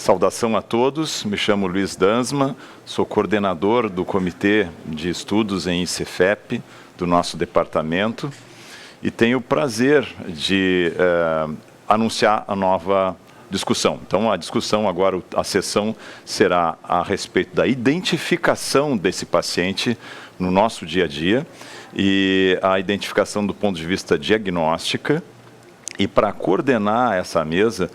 Saudação a todos, me chamo Luiz Dansma, sou coordenador do Comitê de Estudos em ICEFEP do nosso departamento e tenho o prazer de anunciar a nova discussão. Então, a discussão agora, a sessão será a respeito da identificação desse paciente no nosso dia a dia e a identificação do ponto de vista diagnóstica. E para coordenar essa mesa,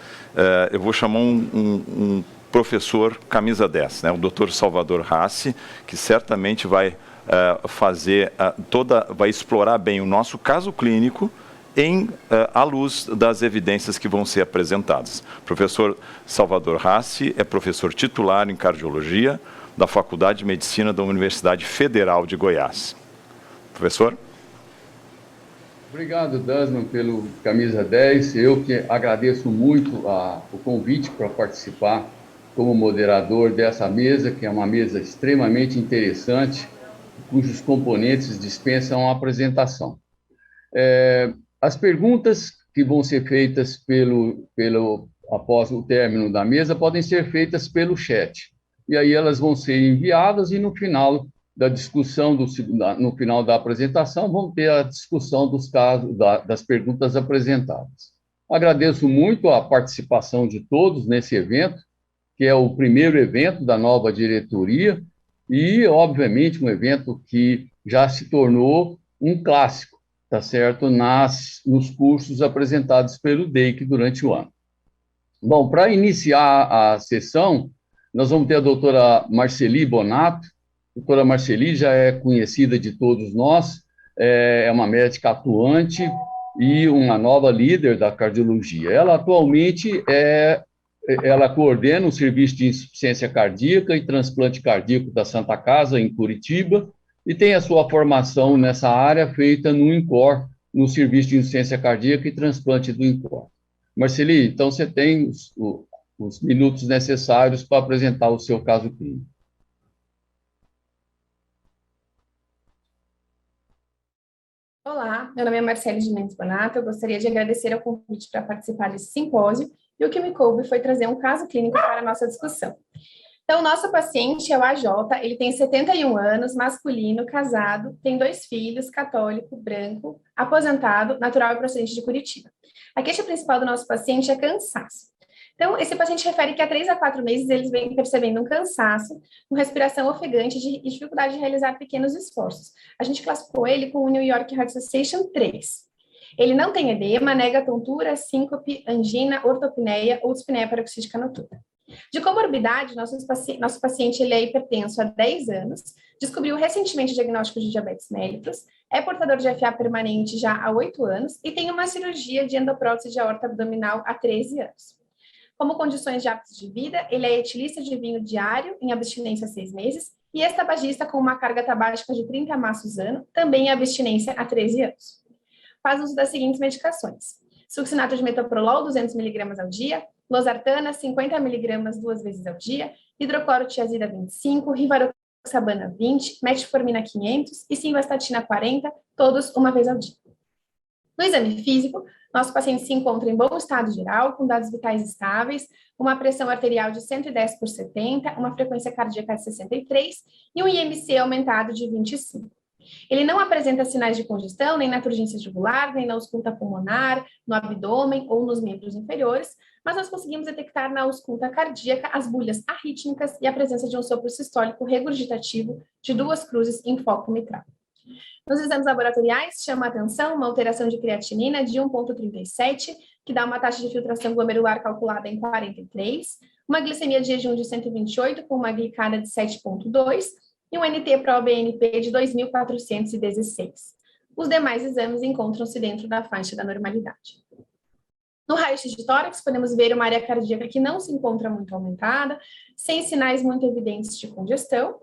eu vou chamar um professor camisa 10, né? O Dr. Salvador Rassi, que certamente vai vai explorar bem o nosso caso clínico à luz das evidências que vão ser apresentadas. O professor Salvador Rassi é professor titular em cardiologia da Faculdade de Medicina da Universidade Federal de Goiás. Professor? Obrigado, Dansman, pelo camisa 10. Eu que agradeço muito o convite para participar como moderador dessa mesa, que é uma mesa extremamente interessante, cujos componentes dispensam a apresentação. As perguntas que vão ser feitas após o término da mesa podem ser feitas pelo chat. E aí elas vão ser enviadas e no final da discussão, no final da apresentação, vamos ter a discussão dos casos, das perguntas apresentadas. Agradeço muito a participação de todos nesse evento, que é o primeiro evento da nova diretoria e, obviamente, um evento que já se tornou um clássico, tá certo? Nos cursos apresentados pelo DEIC durante o ano. Bom, para iniciar a sessão, nós vamos ter a doutora Marceli Bonato. A doutora Marceli já é conhecida de todos nós, é uma médica atuante e uma nova líder da cardiologia. Ela atualmente ela coordena o serviço de insuficiência cardíaca e transplante cardíaco da Santa Casa, em Curitiba, e tem a sua formação nessa área feita no INCOR, no serviço de insuficiência cardíaca e transplante do INCOR. Marceli, então você tem os minutos necessários para apresentar o seu caso clínico. Olá, meu nome é Marceli de Mendes Bonato. Eu gostaria de agradecer ao convite para participar desse simpósio e o que me coube foi trazer um caso clínico para a nossa discussão. Então, o nosso paciente é o AJ, ele tem 71 anos, masculino, casado, tem 2 filhos, católico, branco, aposentado, natural e procedente de Curitiba. A queixa principal do nosso paciente é cansaço. Então, esse paciente refere que há 3 a 4 meses eles vêm percebendo um cansaço, com respiração ofegante e dificuldade de realizar pequenos esforços. A gente classificou ele com o New York Heart Association 3. Ele não tem edema, nega tontura, síncope, angina, ortopneia ou dispneia paroxística noturna. De comorbidade, nosso paciente ele é hipertenso há 10 anos, descobriu recentemente o diagnóstico de diabetes mellitus, é portador de FA permanente já há 8 anos e tem uma cirurgia de endoprótese de aorta abdominal há 13 anos. Como condições de hábitos de vida, ele é etilista de vinho diário, em abstinência há 6 meses, e ex-tabagista com uma carga tabágica de 30 maços ano, também em abstinência há 13 anos. Faz uso das seguintes medicações: succinato de metoprolol, 200 mg ao dia, losartana, 50 mg 2 vezes ao dia, hidroclorotiazida 25, rivaroxabana 20, metformina 500 e simvastatina 40, todos uma vez ao dia. No exame físico, nosso paciente se encontra em bom estado geral, com dados vitais estáveis, uma pressão arterial de 110/70, uma frequência cardíaca de 63 e um IMC aumentado de 25. Ele não apresenta sinais de congestão, nem na turgência jugular, nem na ausculta pulmonar, no abdômen ou nos membros inferiores, mas nós conseguimos detectar na ausculta cardíaca as bulhas arrítmicas e a presença de um sopro sistólico regurgitativo de 2 cruzes em foco mitral. Nos exames laboratoriais, chama a atenção uma alteração de creatinina de 1,37, que dá uma taxa de filtração glomerular calculada em 43, uma glicemia de jejum de 128, com uma glicada de 7,2, e um NT-proBNP de 2.416. Os demais exames encontram-se dentro da faixa da normalidade. No raio-x de tórax, podemos ver uma área cardíaca que não se encontra muito aumentada, sem sinais muito evidentes de congestão,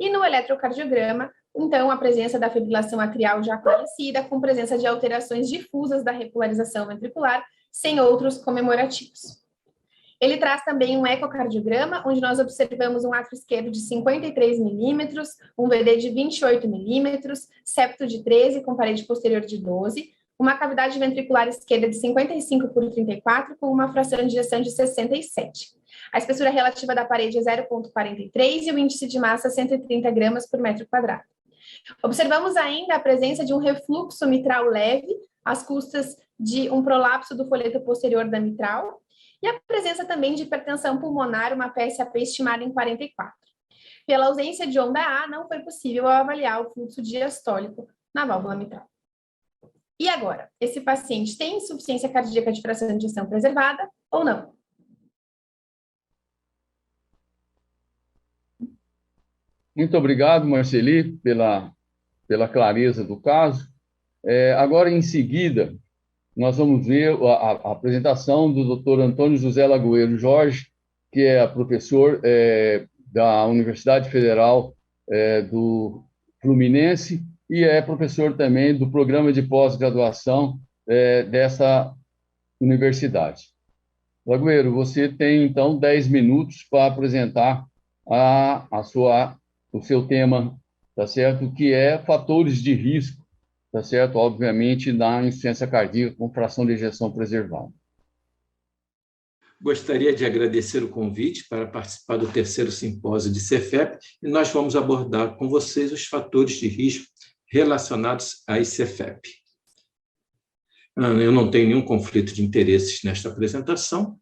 e no eletrocardiograma, então, a presença da fibrilação atrial já conhecida, com presença de alterações difusas da repolarização ventricular, sem outros comemorativos. Ele traz também um ecocardiograma, onde nós observamos um átrio esquerdo de 53 milímetros, um VD de 28 milímetros, septo de 13 com parede posterior de 12, uma cavidade ventricular esquerda de 55 por 34, com uma fração de ejeção de 67. A espessura relativa da parede é 0,43 e o índice de massa 130 gramas por metro quadrado. Observamos ainda a presença de um refluxo mitral leve, às custas de um prolapso do folheto posterior da mitral, e a presença também de hipertensão pulmonar, uma PSAP estimada em 44. Pela ausência de onda A, não foi possível avaliar o fluxo diastólico na válvula mitral. E agora, esse paciente tem insuficiência cardíaca de fração de ejeção preservada ou não? Muito obrigado, Marceli, pela clareza do caso. Agora, em seguida, nós vamos ver a apresentação do Dr. Antônio José Lagoeiro Jorge, que é professor da Universidade Federal do Fluminense e é professor também do programa de pós-graduação dessa universidade. Lagoeiro, você tem, então, 10 minutos para apresentar o seu tema, tá certo? Que é fatores de risco, tá certo? Obviamente, na insuficiência cardíaca com fração de ejeção preservada. Gostaria de agradecer o convite para participar do terceiro simpósio de Cefep e nós vamos abordar com vocês os fatores de risco relacionados à ICFEP. Eu não tenho nenhum conflito de interesses nesta apresentação.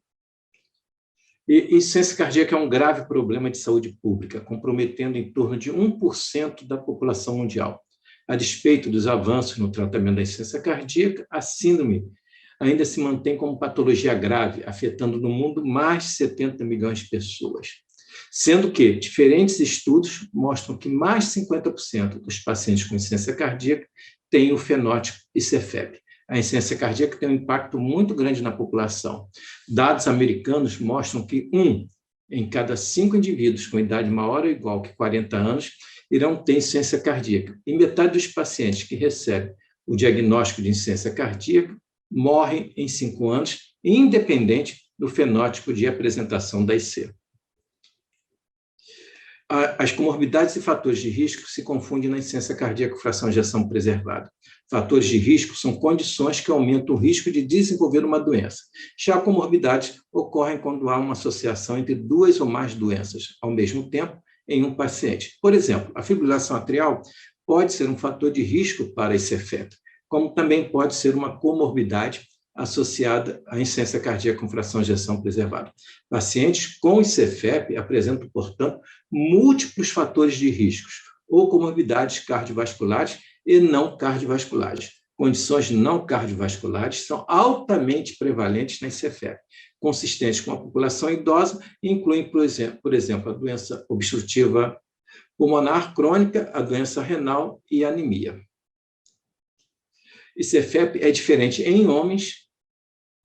E insuficiência cardíaca é um grave problema de saúde pública, comprometendo em torno de 1% da população mundial. A despeito dos avanços no tratamento da insuficiência cardíaca, a síndrome ainda se mantém como patologia grave, afetando no mundo mais de 70 milhões de pessoas. Sendo que diferentes estudos mostram que mais de 50% dos pacientes com insuficiência cardíaca têm o fenótipo ICFEP. A insuficiência cardíaca tem um impacto muito grande na população. Dados americanos mostram que 1 em cada 5 indivíduos com idade maior ou igual que 40 anos irão ter insuficiência cardíaca. E metade dos pacientes que recebem o diagnóstico de insuficiência cardíaca morrem em 5 anos, independente do fenótipo de apresentação da IC. As comorbidades e fatores de risco se confundem na insuficiência cardíaca com fração de ejeção preservada. Fatores de risco são condições que aumentam o risco de desenvolver uma doença. Já comorbidades ocorrem quando há uma associação entre 2 ou mais doenças ao mesmo tempo em um paciente. Por exemplo, a fibrilação atrial pode ser um fator de risco para esse efeito, como também pode ser uma comorbidade associada à insuficiência cardíaca com fração de ejeção preservada. Pacientes com ICFEP apresentam, portanto, múltiplos fatores de riscos, ou comorbidades cardiovasculares e não cardiovasculares. Condições não cardiovasculares são altamente prevalentes na ICFEP, consistentes com a população idosa, e incluem, por exemplo, a doença obstrutiva pulmonar crônica, a doença renal e a anemia. ICFEP é diferente em homens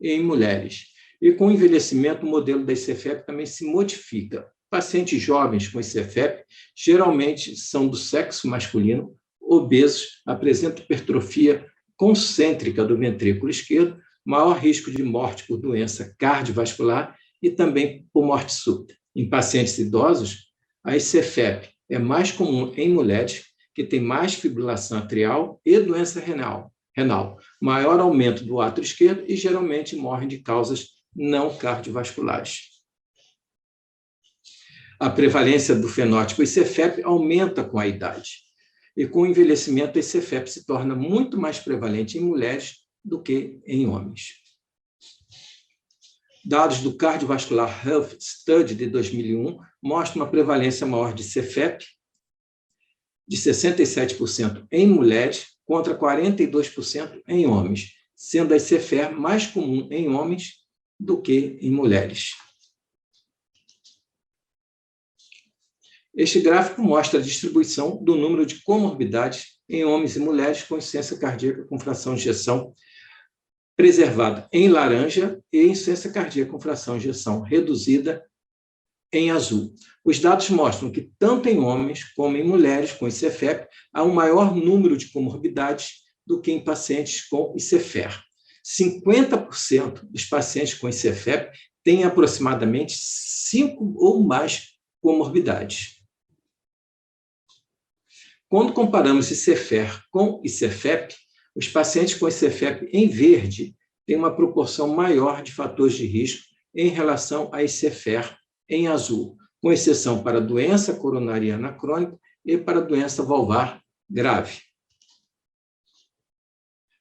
e em mulheres. E com o envelhecimento, o modelo da ICFEP também se modifica. Pacientes jovens com ICFEP geralmente são do sexo masculino, obesos, apresentam hipertrofia concêntrica do ventrículo esquerdo, maior risco de morte por doença cardiovascular e também por morte súbita. Em pacientes idosos, a ICFEP é mais comum em mulheres que têm mais fibrilação atrial e doença renal, maior aumento do átrio esquerdo e geralmente morrem de causas não cardiovasculares. A prevalência do fenótipo ICFEP aumenta com a idade. E com o envelhecimento, a ICFEP se torna muito mais prevalente em mulheres do que em homens. Dados do Cardiovascular Health Study de 2001 mostram uma prevalência maior de ICFEP, de 67% em mulheres, contra 42% em homens, sendo a ICFEP mais comum em homens do que em mulheres. Este gráfico mostra a distribuição do número de comorbidades em homens e mulheres com insuficiência cardíaca com fração de ejeção preservada em laranja e insuficiência cardíaca com fração de ejeção reduzida em azul. Os dados mostram que tanto em homens como em mulheres com ICFEP há um maior número de comorbidades do que em pacientes com ICFER. 50% dos pacientes com ICFEP têm aproximadamente 5 ou mais comorbidades. Quando comparamos ICFER com ICFEP, Os pacientes com ICFEP em verde têm uma proporção maior de fatores de risco em relação a ICFER em azul, com exceção para doença coronariana crônica e para doença valvar grave.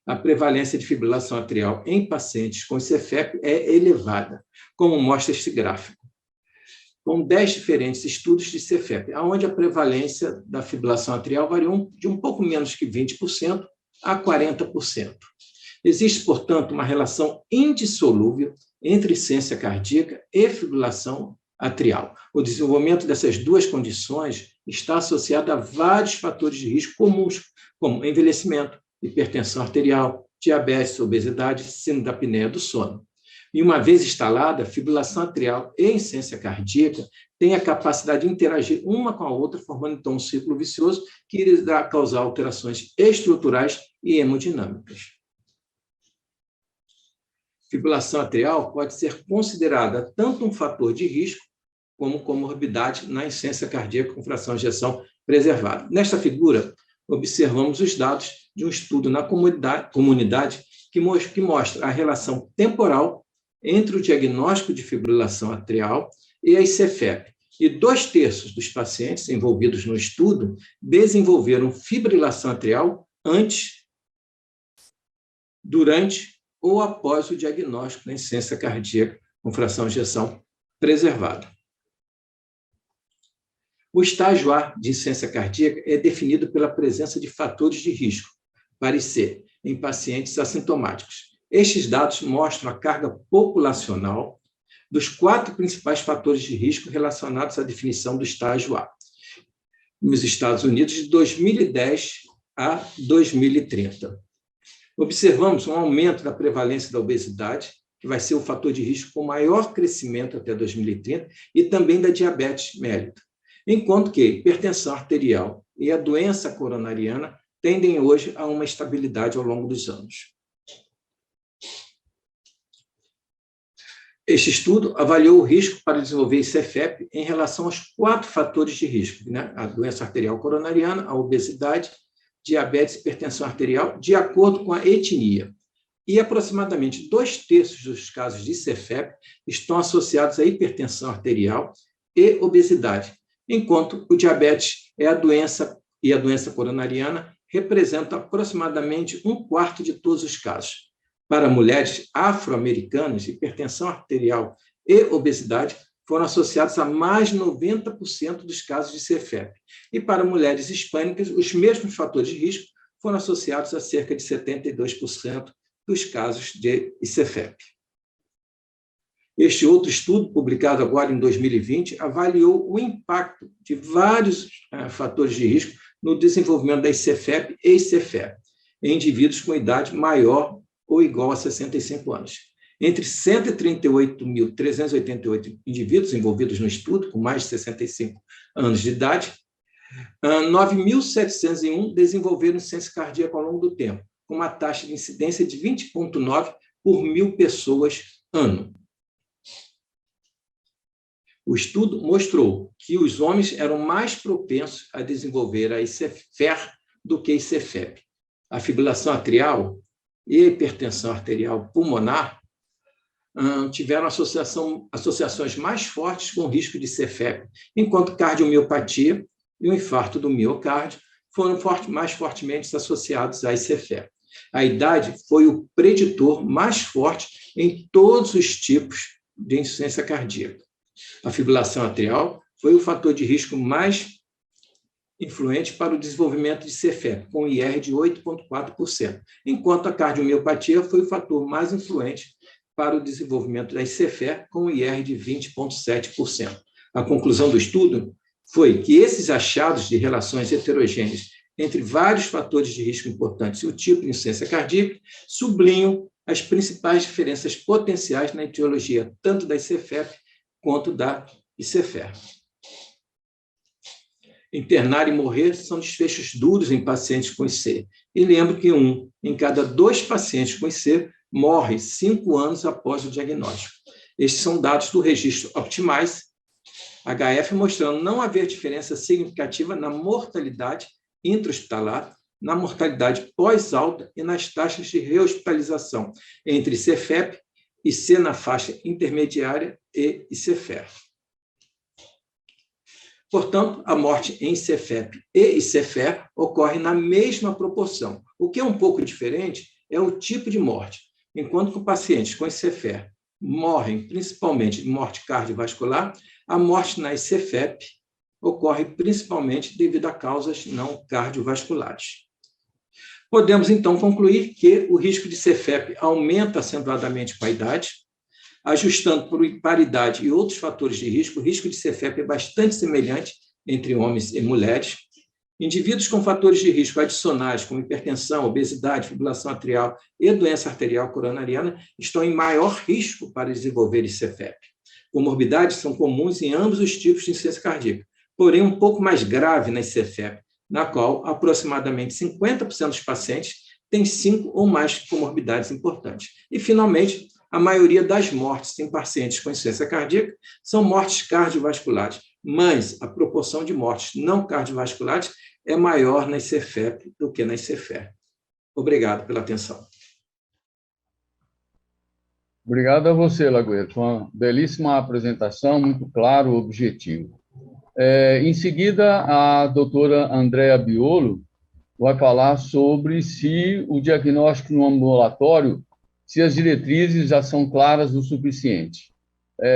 A prevalência de fibrilação atrial em pacientes com ICFEP é elevada, como mostra este gráfico, com 10 diferentes estudos de ICFEP, onde a prevalência da fibrilação atrial variou de um pouco menos que 20% a 40%. Existe, portanto, uma relação indissolúvel entre insuficiência cardíaca e fibrilação atrial. O desenvolvimento dessas duas condições está associado a vários fatores de risco comuns, como envelhecimento, hipertensão arterial, diabetes, obesidade, síndrome da apneia do sono. E uma vez instalada, a fibrilação atrial e a insuficiência cardíaca têm a capacidade de interagir uma com a outra, formando então um ciclo vicioso que irá causar alterações estruturais e hemodinâmicas. Fibrilação atrial pode ser considerada tanto um fator de risco como comorbidade na insuficiência cardíaca com fração de ejeção preservada. Nesta figura, observamos os dados de um estudo na comunidade que mostra a relação temporal entre o diagnóstico de fibrilação atrial e a ICFEP. E 2/3 dos pacientes envolvidos no estudo desenvolveram fibrilação atrial antes, durante ou após o diagnóstico da insuficiência cardíaca com fração de ejeção preservada. O estágio A de insuficiência cardíaca é definido pela presença de fatores de risco para IC em pacientes assintomáticos. Estes dados mostram a carga populacional dos 4 principais fatores de risco relacionados à definição do estágio A, nos Estados Unidos, de 2010 a 2030. Observamos um aumento da prevalência da obesidade, que vai ser o fator de risco com maior crescimento até 2030, e também da diabetes mellitus, enquanto que hipertensão arterial e a doença coronariana tendem hoje a uma estabilidade ao longo dos anos. Este estudo avaliou o risco para desenvolver ICFEP em relação aos 4 fatores de risco, né? A doença arterial coronariana, a obesidade, diabetes e hipertensão arterial, de acordo com a etnia. E aproximadamente 2/3 dos casos de ICFEP estão associados à hipertensão arterial e obesidade, enquanto o diabetes e a doença coronariana representam aproximadamente 1/4 de todos os casos. Para mulheres afro-americanas, hipertensão arterial e obesidade foram associados a mais de 90% dos casos de ICFEP. E para mulheres hispânicas, os mesmos fatores de risco foram associados a cerca de 72% dos casos de ICFEP. Este outro estudo, publicado agora em 2020, avaliou o impacto de vários fatores de risco no desenvolvimento da ICFEP e ICFEP em indivíduos com idade maior ou igual a 65 anos. Entre 138.388 indivíduos envolvidos no estudo, com mais de 65 anos de idade, 9.701 desenvolveram insuficiência cardíaca ao longo do tempo, com uma taxa de incidência de 20,9 por 1.000 pessoas ano. O estudo mostrou que os homens eram mais propensos a desenvolver a ICFER do que a ICFEP. A fibrilação atrial e a hipertensão arterial pulmonar tiveram associações mais fortes com o risco de ICFEP, enquanto cardiomiopatia e o infarto do miocárdio foram mais fortemente associados à ICFEP. A idade foi o preditor mais forte em todos os tipos de insuficiência cardíaca. A fibrilação atrial foi o fator de risco mais influente para o desenvolvimento de ICFEP, com IR de 8,4%, enquanto a cardiomiopatia foi o fator mais influente para o desenvolvimento da ICFEP, com IR de 20,7%. A conclusão do estudo foi que esses achados de relações heterogêneas entre vários fatores de risco importantes e o tipo de insuficiência cardíaca sublinham as principais diferenças potenciais na etiologia tanto da ICFEP quanto da ICFER. Internar e morrer são desfechos duros em pacientes com IC. E lembro que 1 em cada 2 pacientes com IC morre 5 anos após o diagnóstico. Estes são dados do registro Optimize, HF, mostrando não haver diferença significativa na mortalidade intra-hospitalar na mortalidade pós-alta e nas taxas de rehospitalização entre Cefep e C na faixa intermediária e ICFER. Portanto, a morte em Cefep e ICFER ocorre na mesma proporção. O que é um pouco diferente é o tipo de morte. Enquanto que pacientes com ICFER morrem principalmente de morte cardiovascular, a morte na ICFEP ocorre principalmente devido a causas não cardiovasculares. Podemos, então, concluir que o risco de Cefep aumenta acentuadamente com a idade. Ajustando por paridade e outros fatores de risco, o risco de Cefep é bastante semelhante entre homens e mulheres. Indivíduos com fatores de risco adicionais, como hipertensão, obesidade, fibrilação atrial e doença arterial coronariana, estão em maior risco para desenvolver Cefep. Comorbidades são comuns em ambos os tipos de insuficiência cardíaca, porém um pouco mais grave na Cefep, na qual aproximadamente 50% dos pacientes têm 5 ou mais comorbidades importantes. E, finalmente, a maioria das mortes em pacientes com insuficiência cardíaca são mortes cardiovasculares, mas a proporção de mortes não cardiovasculares é maior na ICFEP do que na ICFER. Obrigado pela atenção. Obrigado a você, Lagoeiro. Foi uma belíssima apresentação, muito claro o objetivo. Em seguida, a doutora Andrea Biolo vai falar sobre se o diagnóstico no ambulatório, se as diretrizes já são claras o suficiente.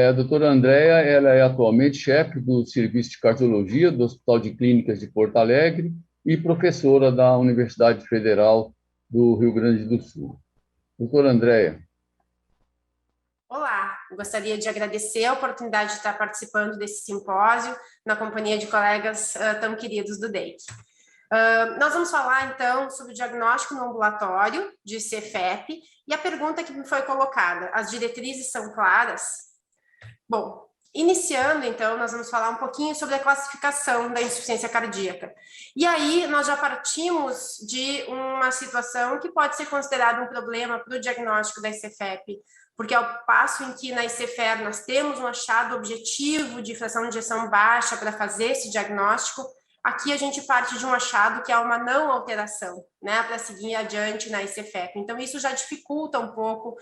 A doutora Andrea, ela é atualmente chefe do Serviço de Cardiologia do Hospital de Clínicas de Porto Alegre e professora da Universidade Federal do Rio Grande do Sul. Doutora Andrea. Olá, gostaria de agradecer a oportunidade de estar participando desse simpósio na companhia de colegas tão queridos do DEIC. Nós vamos falar, então, sobre o diagnóstico no ambulatório de Cefep e a pergunta que me foi colocada, as diretrizes são claras? Bom, iniciando, então, nós vamos falar um pouquinho sobre a classificação da insuficiência cardíaca. E aí, nós já partimos de uma situação que pode ser considerada um problema para o diagnóstico da Cefep, porque ao passo em que na ICFER nós temos um achado objetivo de fração de ejeção baixa para fazer esse diagnóstico, aqui a gente parte de um achado que é uma não alteração, né, para seguir adiante na ICFEP. Então, isso já dificulta um pouco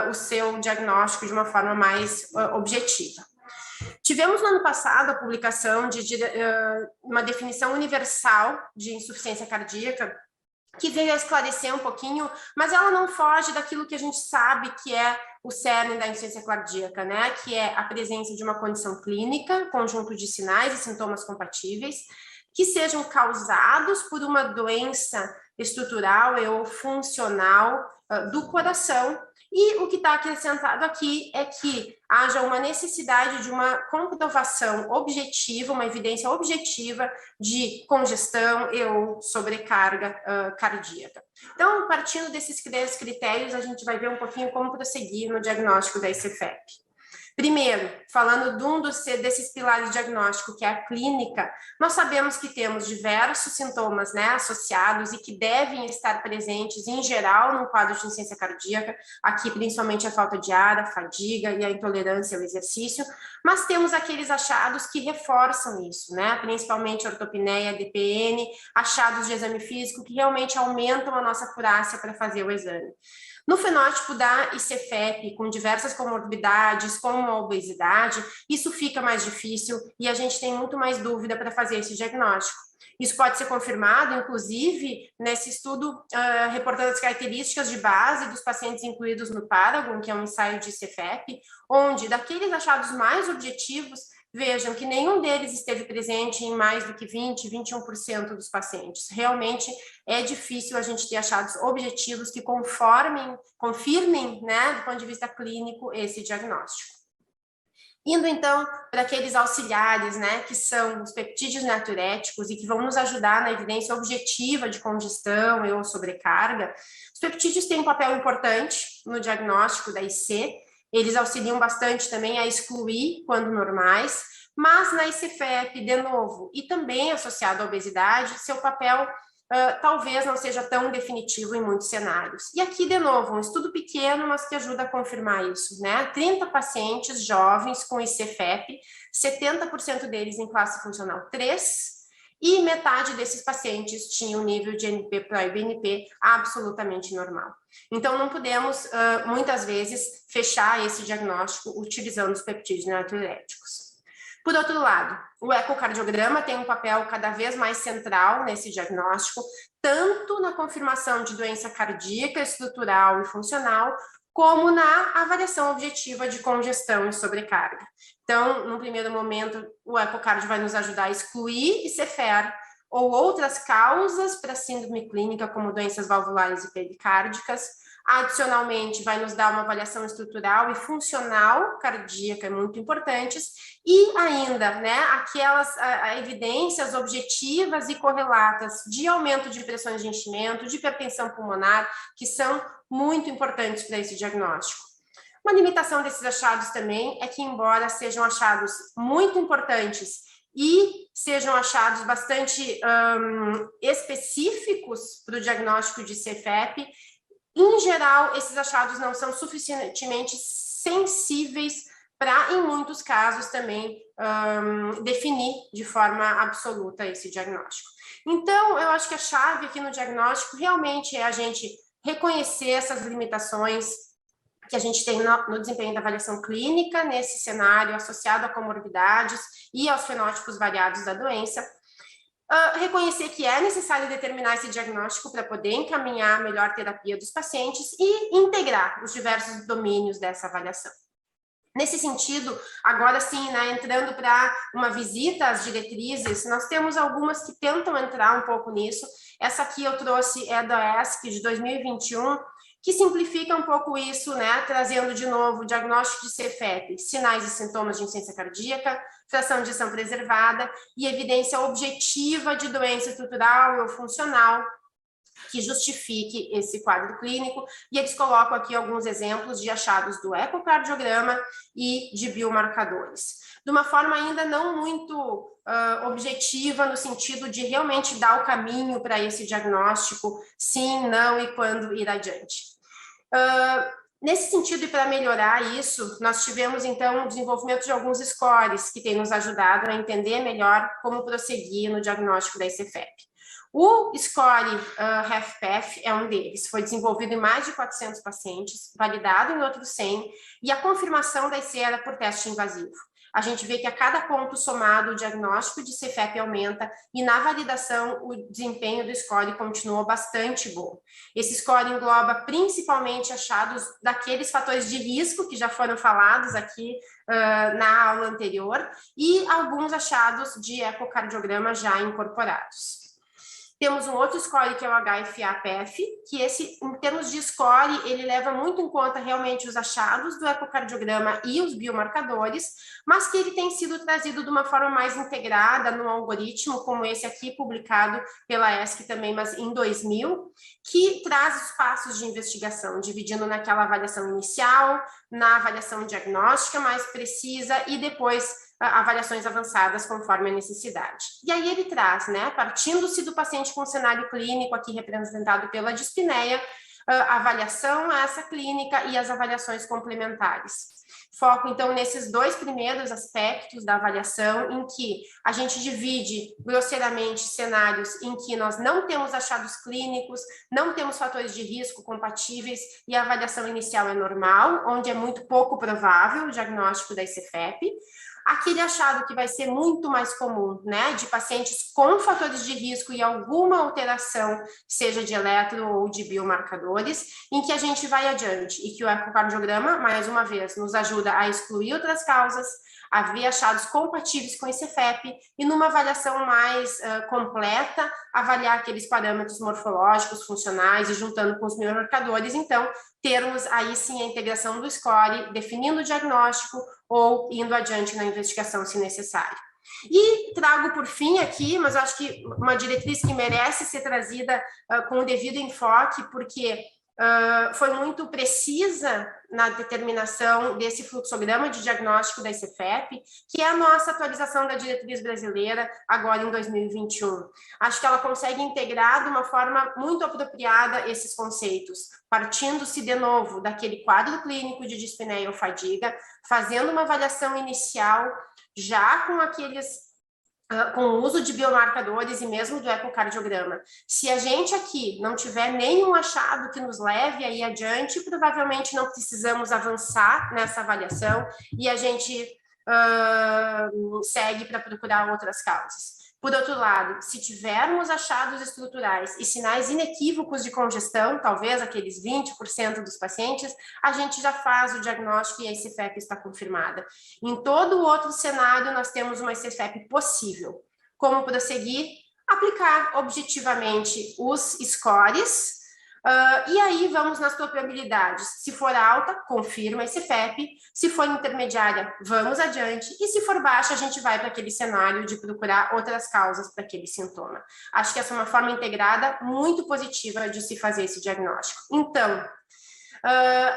o seu diagnóstico de uma forma mais objetiva. Tivemos no ano passado a publicação de uma definição universal de insuficiência cardíaca, que veio a esclarecer um pouquinho, mas ela não foge daquilo que a gente sabe que é o cerne da insuficiência cardíaca, né? Que é a presença de uma condição clínica, conjunto de sinais e sintomas compatíveis, que sejam causados por uma doença estrutural ou funcional do coração. E o que está acrescentado aqui é que haja uma necessidade de uma comprovação objetiva, uma evidência objetiva de congestão ou sobrecarga cardíaca. Então, partindo desses 3 critérios, a gente vai ver um pouquinho como prosseguir no diagnóstico da ICFEP. Primeiro, falando de desses pilares diagnósticos, que é a clínica, nós sabemos que temos diversos sintomas, né, associados e que devem estar presentes, em geral, no quadro de insuficiência cardíaca, aqui principalmente a falta de ar, a fadiga e a intolerância ao exercício, mas temos aqueles achados que reforçam isso, né, principalmente ortopneia, DPN, achados de exame físico que realmente aumentam a nossa acurácia para fazer o exame. No fenótipo da ICFEP, com diversas comorbidades, como a obesidade, isso fica mais difícil e a gente tem muito mais dúvida para fazer esse diagnóstico. Isso pode ser confirmado, inclusive, nesse estudo reportando as características de base dos pacientes incluídos no Paragon, que é um ensaio de ICFEP, onde, daqueles achados mais objetivos, vejam que nenhum deles esteve presente em mais do que 20%, 21% dos pacientes. Realmente é difícil a gente ter achados objetivos que confirmem, né, do ponto de vista clínico, esse diagnóstico. Indo, então, para aqueles auxiliares, né, que são os peptídeos natriuréticos e que vão nos ajudar na evidência objetiva de congestão ou sobrecarga, os peptídeos têm um papel importante no diagnóstico da IC. Eles auxiliam bastante também a excluir quando normais, mas na ICFEP, de novo, e também associado à obesidade, seu papel talvez não seja tão definitivo em muitos cenários. E aqui, de novo, um estudo pequeno, mas que ajuda a confirmar isso, né? 30 pacientes jovens com ICFEP, 70% deles em classe funcional 3, e metade desses pacientes tinha um nível de NT-pro e BNP absolutamente normal. Então, não podemos, muitas vezes, fechar esse diagnóstico utilizando os peptídeos natriuréticos. Por outro lado, o ecocardiograma tem um papel cada vez mais central nesse diagnóstico, tanto na confirmação de doença cardíaca, estrutural e funcional, como na avaliação objetiva de congestão e sobrecarga. Então, no primeiro momento, o ecocardio vai nos ajudar a excluir ICFR ou outras causas para síndrome clínica, como doenças valvulares e pericárdicas. Adicionalmente, vai nos dar uma avaliação estrutural e funcional cardíaca muito importantes, e ainda, né, aquelas evidências objetivas e correlatas de aumento de pressões de enchimento, de hipertensão pulmonar, que são muito importantes para esse diagnóstico. Uma limitação desses achados também é que, embora sejam achados muito importantes e sejam achados bastante específicos para o diagnóstico de CFEP, em geral, esses achados não são suficientemente sensíveis para, em muitos casos, também definir de forma absoluta esse diagnóstico. Então, eu acho que a chave aqui no diagnóstico realmente é a gente reconhecer essas limitações que a gente tem no desempenho da avaliação clínica, nesse cenário associado a comorbidades e aos fenótipos variados da doença. Reconhecer que é necessário determinar esse diagnóstico para poder encaminhar a melhor terapia dos pacientes e integrar os diversos domínios dessa avaliação. Nesse sentido, agora sim, né, entrando para uma visita às diretrizes, nós temos algumas que tentam entrar um pouco nisso. Essa aqui eu trouxe é da ESC de 2021, que simplifica um pouco isso, né, trazendo de novo o diagnóstico de CFEP, sinais e sintomas de insuficiência cardíaca, fração de ejeção preservada e evidência objetiva de doença estrutural ou funcional que justifique esse quadro clínico, e eles colocam aqui alguns exemplos de achados do ecocardiograma e de biomarcadores. De uma forma ainda não muito objetiva, no sentido de realmente dar o caminho para esse diagnóstico, sim, não e quando ir adiante. Nesse sentido, e para melhorar isso, nós tivemos, então, o desenvolvimento de alguns scores que têm nos ajudado a entender melhor como prosseguir no diagnóstico da ICFEP. O score HFpEF é um deles, foi desenvolvido em mais de 400 pacientes, validado em outros 100, e a confirmação da IC era por teste invasivo. A gente vê que a cada ponto somado, o diagnóstico de CFEP aumenta e na validação o desempenho do score continuou bastante bom. Esse score engloba principalmente achados daqueles fatores de risco que já foram falados aqui na aula anterior e alguns achados de ecocardiograma já incorporados. Temos um outro score que é o HFA-PF, que esse, em termos de score, ele leva muito em conta realmente os achados do ecocardiograma e os biomarcadores, mas que ele tem sido trazido de uma forma mais integrada num algoritmo, como esse aqui, publicado pela ESC também, mas em 2000, que traz os passos de investigação, dividindo naquela avaliação inicial, na avaliação diagnóstica mais precisa e depois avaliações avançadas conforme a necessidade. E aí ele traz, né, partindo-se do paciente com cenário clínico, aqui representado pela dispneia, a avaliação a essa clínica e as avaliações complementares. Foco, então, nesses dois primeiros aspectos da avaliação, em que a gente divide grosseiramente cenários em que nós não temos achados clínicos, não temos fatores de risco compatíveis e a avaliação inicial é normal, onde é muito pouco provável o diagnóstico da ICFEP. Aquele achado que vai ser muito mais comum, né, de pacientes com fatores de risco e alguma alteração, seja de eletro ou de biomarcadores, em que a gente vai adiante e que o ecocardiograma, mais uma vez, nos ajuda a excluir outras causas, a ver achados compatíveis com esse CFEP e numa avaliação mais completa, avaliar aqueles parâmetros morfológicos, funcionais e juntando com os biomarcadores, então, termos aí sim a integração do score, definindo o diagnóstico ou indo adiante na investigação se necessário. E trago por fim aqui, mas eu acho que uma diretriz que merece ser trazida com o devido enfoque, porque foi muito precisa na determinação desse fluxograma de diagnóstico da ICFEP, que é a nossa atualização da diretriz brasileira agora em 2021. Acho que ela consegue integrar de uma forma muito apropriada esses conceitos, partindo-se de novo daquele quadro clínico de dispneia ou fadiga, fazendo uma avaliação inicial já com aqueles com o uso de biomarcadores e mesmo do ecocardiograma. Se a gente aqui não tiver nenhum achado que nos leve aí adiante, provavelmente não precisamos avançar nessa avaliação e a gente segue para procurar outras causas. Por outro lado, se tivermos achados estruturais e sinais inequívocos de congestão, talvez aqueles 20% dos pacientes, a gente já faz o diagnóstico e a ICFEP está confirmada. Em todo outro cenário, nós temos uma ICFEP possível. Como prosseguir? Aplicar objetivamente os scores, e aí vamos nas probabilidades. Se for alta, confirma esse ICFEP. Se for intermediária, vamos adiante. E se for baixa, a gente vai para aquele cenário de procurar outras causas para aquele sintoma. Acho que essa é uma forma integrada muito positiva de se fazer esse diagnóstico. Então,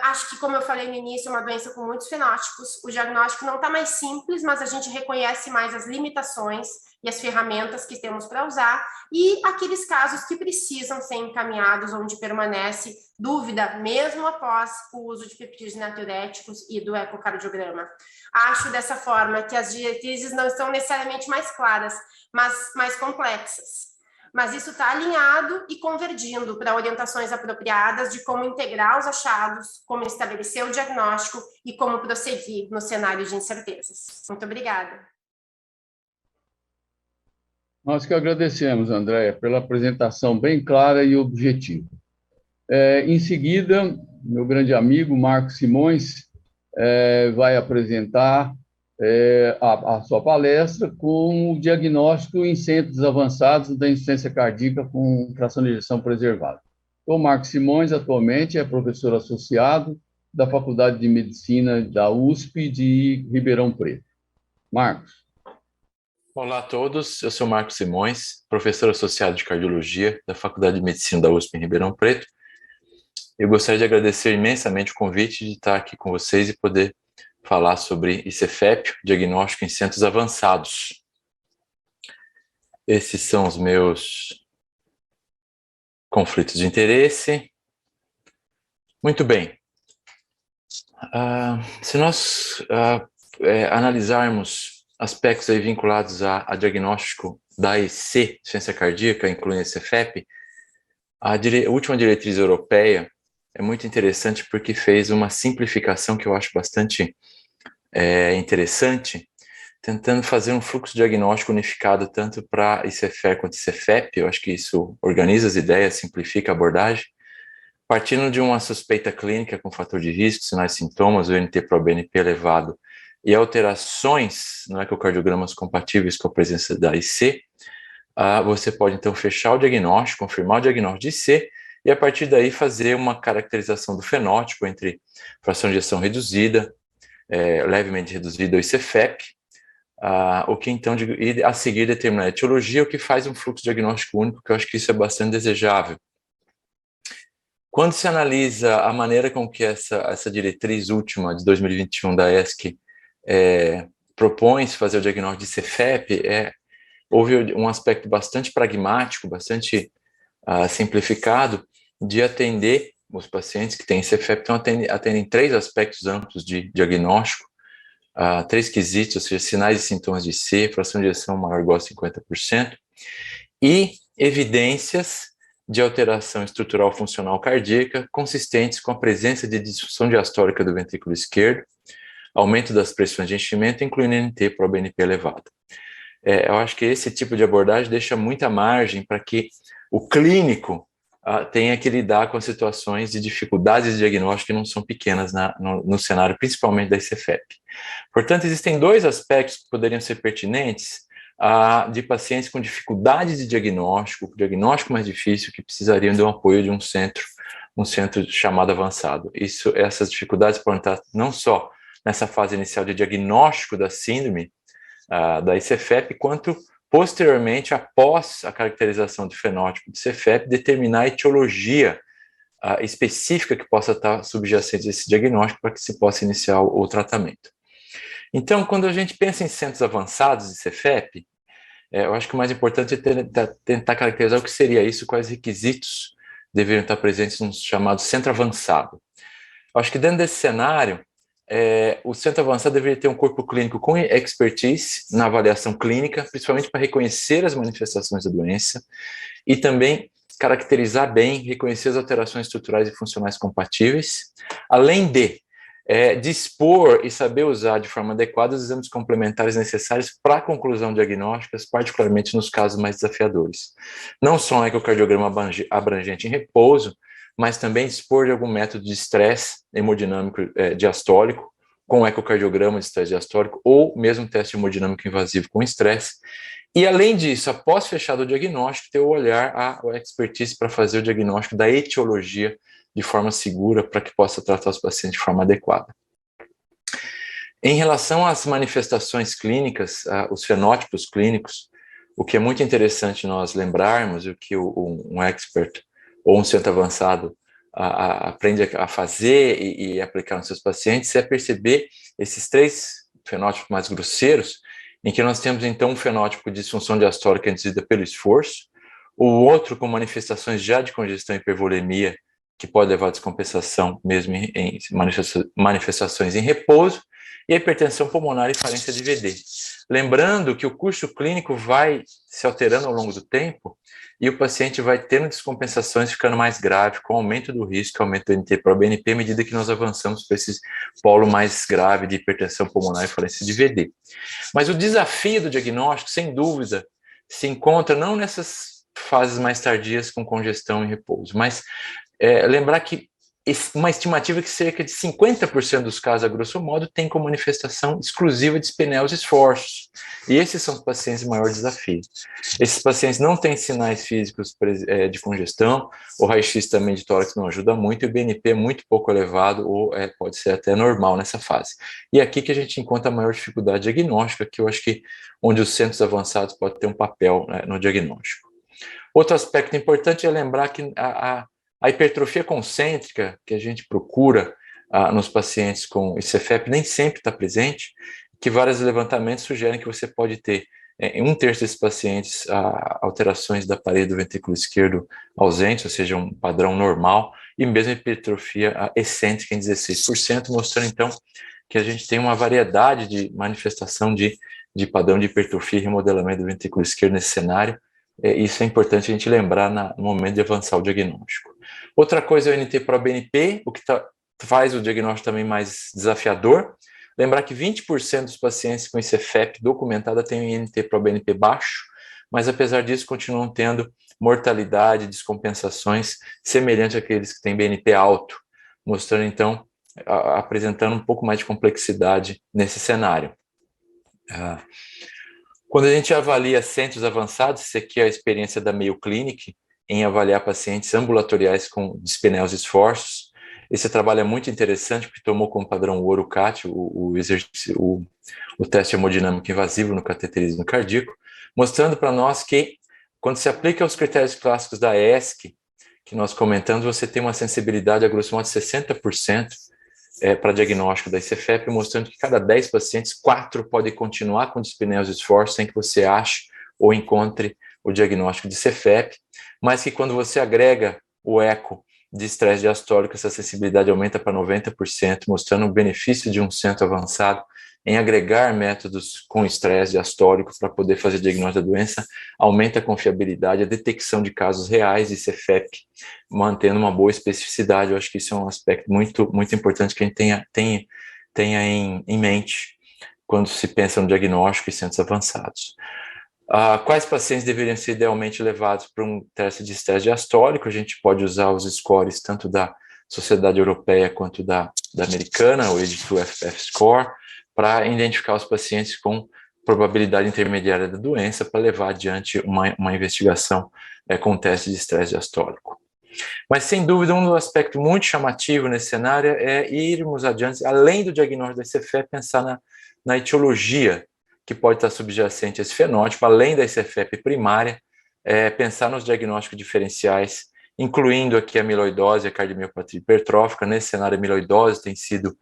acho que, como eu falei no início, é uma doença com muitos fenótipos. O diagnóstico não está mais simples, mas a gente reconhece mais as limitações e as ferramentas que temos para usar, e aqueles casos que precisam ser encaminhados, onde permanece dúvida, mesmo após o uso de peptídeos natriuréticos e do ecocardiograma. Acho dessa forma que as diretrizes não estão necessariamente mais claras, mas mais complexas. Mas isso está alinhado e convergindo para orientações apropriadas de como integrar os achados, como estabelecer o diagnóstico e como prosseguir no cenário de incertezas. Muito obrigada. Nós que agradecemos, Andréia, pela apresentação bem clara e objetiva. Em seguida, meu grande amigo Marcos Simões vai apresentar a sua palestra com o diagnóstico em centros avançados da insuficiência cardíaca com fração de ejeção preservada. O Marcos Simões, atualmente, é professor associado da Faculdade de Medicina da USP de Ribeirão Preto. Marcos. Olá a todos, eu sou Marcos Simões, professor associado de Cardiologia da Faculdade de Medicina da USP em Ribeirão Preto. Eu gostaria de agradecer imensamente o convite de estar aqui com vocês e poder falar sobre ICFEP, diagnóstico em centros avançados. Esses são os meus conflitos de interesse. Muito bem. Se nós analisarmos aspectos aí vinculados a diagnóstico da IC, insuficiência cardíaca, incluindo ICFEP, a última diretriz europeia é muito interessante porque fez uma simplificação que eu acho bastante interessante, tentando fazer um fluxo diagnóstico unificado tanto para ICFER quanto ICFEP. Eu acho que isso organiza as ideias, simplifica a abordagem, partindo de uma suspeita clínica com fator de risco, sinais e sintomas, o NT-proBNP elevado, e alterações no ecocardiogramas compatíveis com a presença da IC, você pode então fechar o diagnóstico, confirmar o diagnóstico de IC, e a partir daí fazer uma caracterização do fenótipo entre fração de ejeção reduzida, levemente reduzida ou ICFEP, o que então, a seguir, determinar a etiologia, o que faz um fluxo diagnóstico único, que eu acho que isso é bastante desejável. Quando se analisa a maneira com que essa diretriz última de 2021 da ESC propõe-se fazer o diagnóstico de ICFEP, houve um aspecto bastante pragmático, bastante simplificado, de atender os pacientes que têm ICFEP. Então, atendem 3 aspectos amplos de diagnóstico, 3 quesitos, ou seja, sinais e sintomas de IC, fração de ejeção maior ou igual a 50%, e evidências de alteração estrutural funcional cardíaca consistentes com a presença de disfunção diastólica do ventrículo esquerdo, aumento das pressões de enchimento, incluindo NT-proBNP elevado. Eu acho que esse tipo de abordagem deixa muita margem para que o clínico tenha que lidar com as situações de dificuldades de diagnóstico que não são pequenas no cenário, principalmente da ICFEP. Portanto, existem 2 aspectos que poderiam ser pertinentes de pacientes com dificuldades de diagnóstico mais difícil, que precisariam de um apoio de um centro chamado avançado. Essas dificuldades podem estar não só nessa fase inicial de diagnóstico da síndrome da ICFEP, quanto posteriormente, após a caracterização de fenótipo de ICFEP, determinar a etiologia específica que possa estar subjacente a esse diagnóstico para que se possa iniciar o tratamento. Então, quando a gente pensa em centros avançados de ICFEP, eu acho que o mais importante é tentar caracterizar o que seria isso, quais requisitos deveriam estar presentes num chamado centro avançado. Eu acho que dentro desse cenário, o centro avançado deveria ter um corpo clínico com expertise na avaliação clínica, principalmente para reconhecer as manifestações da doença e também caracterizar bem, reconhecer as alterações estruturais e funcionais compatíveis, além de dispor e saber usar de forma adequada os exames complementares necessários para a conclusão diagnóstica, particularmente nos casos mais desafiadores. Não só um ecocardiograma abrangente em repouso, mas também dispor de algum método de estresse hemodinâmico diastólico, com ecocardiograma de estresse diastólico, ou mesmo teste hemodinâmico invasivo com estresse. E, além disso, após fechado o diagnóstico, ter o olhar, a expertise para fazer o diagnóstico da etiologia de forma segura, para que possa tratar os pacientes de forma adequada. Em relação às manifestações clínicas, os fenótipos clínicos, o que é muito interessante nós lembrarmos, o que um expert ou um centro avançado aprende a fazer e aplicar nos seus pacientes, é perceber esses 3 fenótipos mais grosseiros, em que nós temos, então, um fenótipo de disfunção diastólica induzida pelo esforço, o outro com manifestações já de congestão e hipervolemia, que pode levar à descompensação mesmo em manifestações em repouso, e a hipertensão pulmonar e falência de VD. Lembrando que o curso clínico vai se alterando ao longo do tempo e o paciente vai tendo descompensações ficando mais grave, com aumento do risco, aumento do NT-proBNP, à medida que nós avançamos para esse polo mais grave de hipertensão pulmonar e falência de VD. Mas o desafio do diagnóstico, sem dúvida, se encontra não nessas fases mais tardias com congestão e repouso, mas lembrar que uma estimativa que cerca de 50% dos casos, a grosso modo, tem como manifestação exclusiva de dispneia aos esforços. E esses são os pacientes de maior desafio. Esses pacientes não têm sinais físicos de congestão, o raio-x também de tórax não ajuda muito, e o BNP é muito pouco elevado, ou pode ser até normal nessa fase. E é aqui que a gente encontra a maior dificuldade diagnóstica, que eu acho que onde os centros avançados podem ter um papel no diagnóstico. Outro aspecto importante é lembrar que a hipertrofia concêntrica que a gente procura nos pacientes com ICFEP nem sempre está presente, que vários levantamentos sugerem que você pode ter, em 1/3 desses pacientes, alterações da parede do ventrículo esquerdo ausentes, ou seja, um padrão normal, e mesmo hipertrofia excêntrica em 16%, mostrando então que a gente tem uma variedade de manifestação de padrão de hipertrofia e remodelamento do ventrículo esquerdo nesse cenário. Isso é importante a gente lembrar no momento de avançar o diagnóstico. Outra coisa é o NT-proBNP, o que faz o diagnóstico também mais desafiador. Lembrar que 20% dos pacientes com ICFEP documentada têm um NT-proBNP baixo, mas apesar disso continuam tendo mortalidade, descompensações semelhantes àqueles que têm BNP alto, mostrando então, apresentando um pouco mais de complexidade nesse cenário. Quando a gente avalia centros avançados, isso aqui é a experiência da Mayo Clinic em avaliar pacientes ambulatoriais com dispneia aos esforços. Esse trabalho é muito interessante porque tomou como padrão o ORO-CAT, o teste hemodinâmico invasivo no cateterismo cardíaco, mostrando para nós que quando se aplica os critérios clássicos da ESC, que nós comentamos, você tem uma sensibilidade a grosso modo de 60%, para diagnóstico da ICFEP, mostrando que cada 10 pacientes, 4 podem continuar com dispneia aos esforços sem que você ache ou encontre o diagnóstico de ICFEP, mas que quando você agrega o eco de estresse diastólico, essa sensibilidade aumenta para 90%, mostrando o benefício de um centro avançado em agregar métodos com estresse diastólico para poder fazer diagnóstico da doença, aumenta a confiabilidade, a detecção de casos reais de ICFEP, mantendo uma boa especificidade. Eu acho que isso é um aspecto muito, muito importante que a gente tenha em mente quando se pensa no diagnóstico e centros avançados. Quais pacientes deveriam ser idealmente levados para um teste de estresse diastólico? A gente pode usar os scores tanto da Sociedade Europeia quanto da Americana, o AGE2FF Score, para identificar os pacientes com probabilidade intermediária da doença para levar adiante uma investigação com teste de estresse diastólico. Mas, sem dúvida, um aspecto muito chamativo nesse cenário é irmos adiante, além do diagnóstico da ICFEP, pensar na etiologia que pode estar subjacente a esse fenótipo, além da ICFEP primária, pensar nos diagnósticos diferenciais, incluindo aqui a amiloidose e a cardiomiopatia hipertrófica. Nesse cenário, a amiloidose tem sido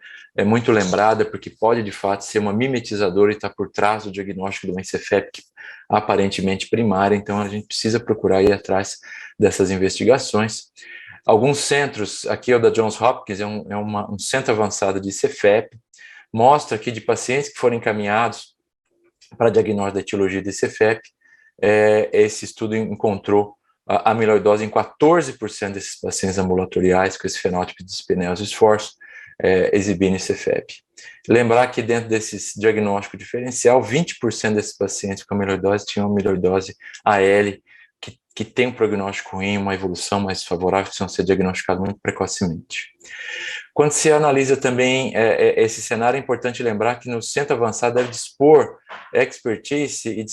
muito lembrada, porque pode, de fato, ser uma mimetizadora e está por trás do diagnóstico de uma ICFEP aparentemente primária, então a gente precisa procurar ir atrás dessas investigações. Alguns centros, aqui é o da Johns Hopkins, um centro avançado de ICFEP, mostra que de pacientes que foram encaminhados para diagnóstico da etiologia de ICFEP, esse estudo encontrou a amiloidose em 14% desses pacientes ambulatoriais com esse fenótipo de dispneia esforço, exibindo ICFEP. Lembrar que dentro desse diagnóstico diferencial, 20% desses pacientes com amiloidose tinham amiloidose AL, que tem um prognóstico ruim, uma evolução mais favorável, precisam ser diagnosticados muito precocemente. Quando se analisa também esse cenário, é importante lembrar que no centro avançado deve dispor expertise,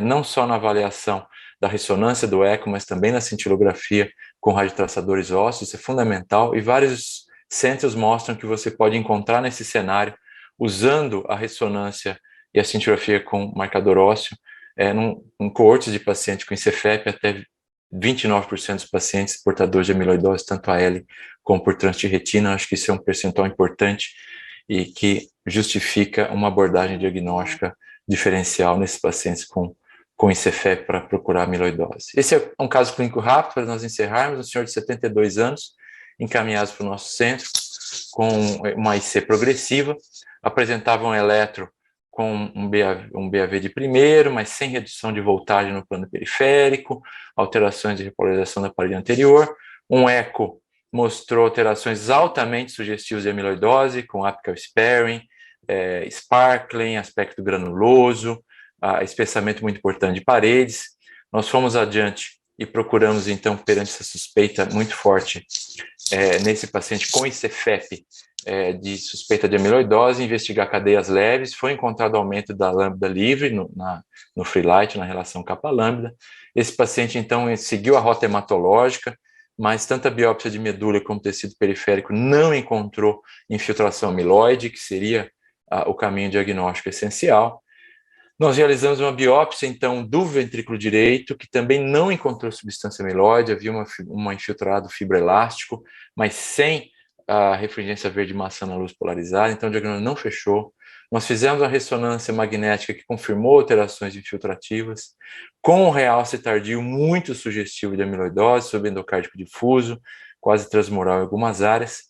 não só na avaliação da ressonância do eco, mas também na cintilografia com radiotraçadores ósseos, isso é fundamental, e vários centros mostram que você pode encontrar nesse cenário, usando a ressonância e a cintilografia com marcador ósseo, em coortes de pacientes com ICFEP, até 29% dos pacientes portadores de amiloidose, tanto AL como por trânsito de retina. Acho que isso é um percentual importante e que justifica uma abordagem diagnóstica diferencial nesses pacientes com ICFEP para procurar amiloidose. Esse é um caso clínico rápido para nós encerrarmos. Um senhor de 72 anos, encaminhado para o nosso centro, com uma IC progressiva, apresentava um eletro com um BAV de primeiro, mas sem redução de voltagem no plano periférico, alterações de repolarização da parede anterior. Um eco mostrou alterações altamente sugestivas de amiloidose, com apical sparing, sparkling, aspecto granuloso, espessamento muito importante de paredes. Nós fomos adiante e procuramos, então, perante essa suspeita muito forte, nesse paciente com ICFEP, de suspeita de amiloidose, investigar cadeias leves. Foi encontrado aumento da lambda livre no free light, na relação capa-lambda. Esse paciente, então, seguiu a rota hematológica, mas tanto a biópsia de medula como tecido periférico não encontrou infiltração amiloide, que seria o caminho diagnóstico essencial. Nós realizamos uma biópsia, então, do ventrículo direito, que também não encontrou substância amiloide, havia uma infiltrado fibroelástico, mas sem a refringência verde maçã na luz polarizada, então o diagnóstico não fechou. Nós fizemos a ressonância magnética que confirmou alterações infiltrativas, com um realce tardio muito sugestivo de amiloidose, subendocárdico difuso, quase transmural em algumas áreas.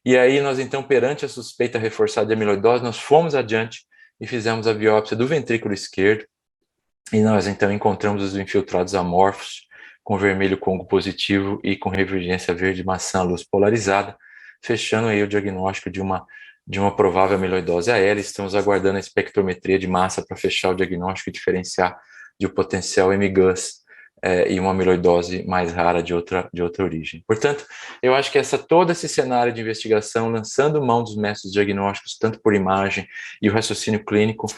E aí nós, então, perante a suspeita reforçada de amiloidose, nós fomos adiante e fizemos a biópsia do ventrículo esquerdo, e nós, então, encontramos os infiltrados amorfos, com vermelho Congo positivo e com revergência verde maçã à luz polarizada, fechando aí o diagnóstico de uma provável amiloidose AL. Estamos aguardando a espectrometria de massa para fechar o diagnóstico e diferenciar de um potencial MGUS e uma amiloidose mais rara de outra origem. Portanto, eu acho que todo esse cenário de investigação, lançando mão dos métodos diagnósticos, tanto por imagem e o raciocínio clínico,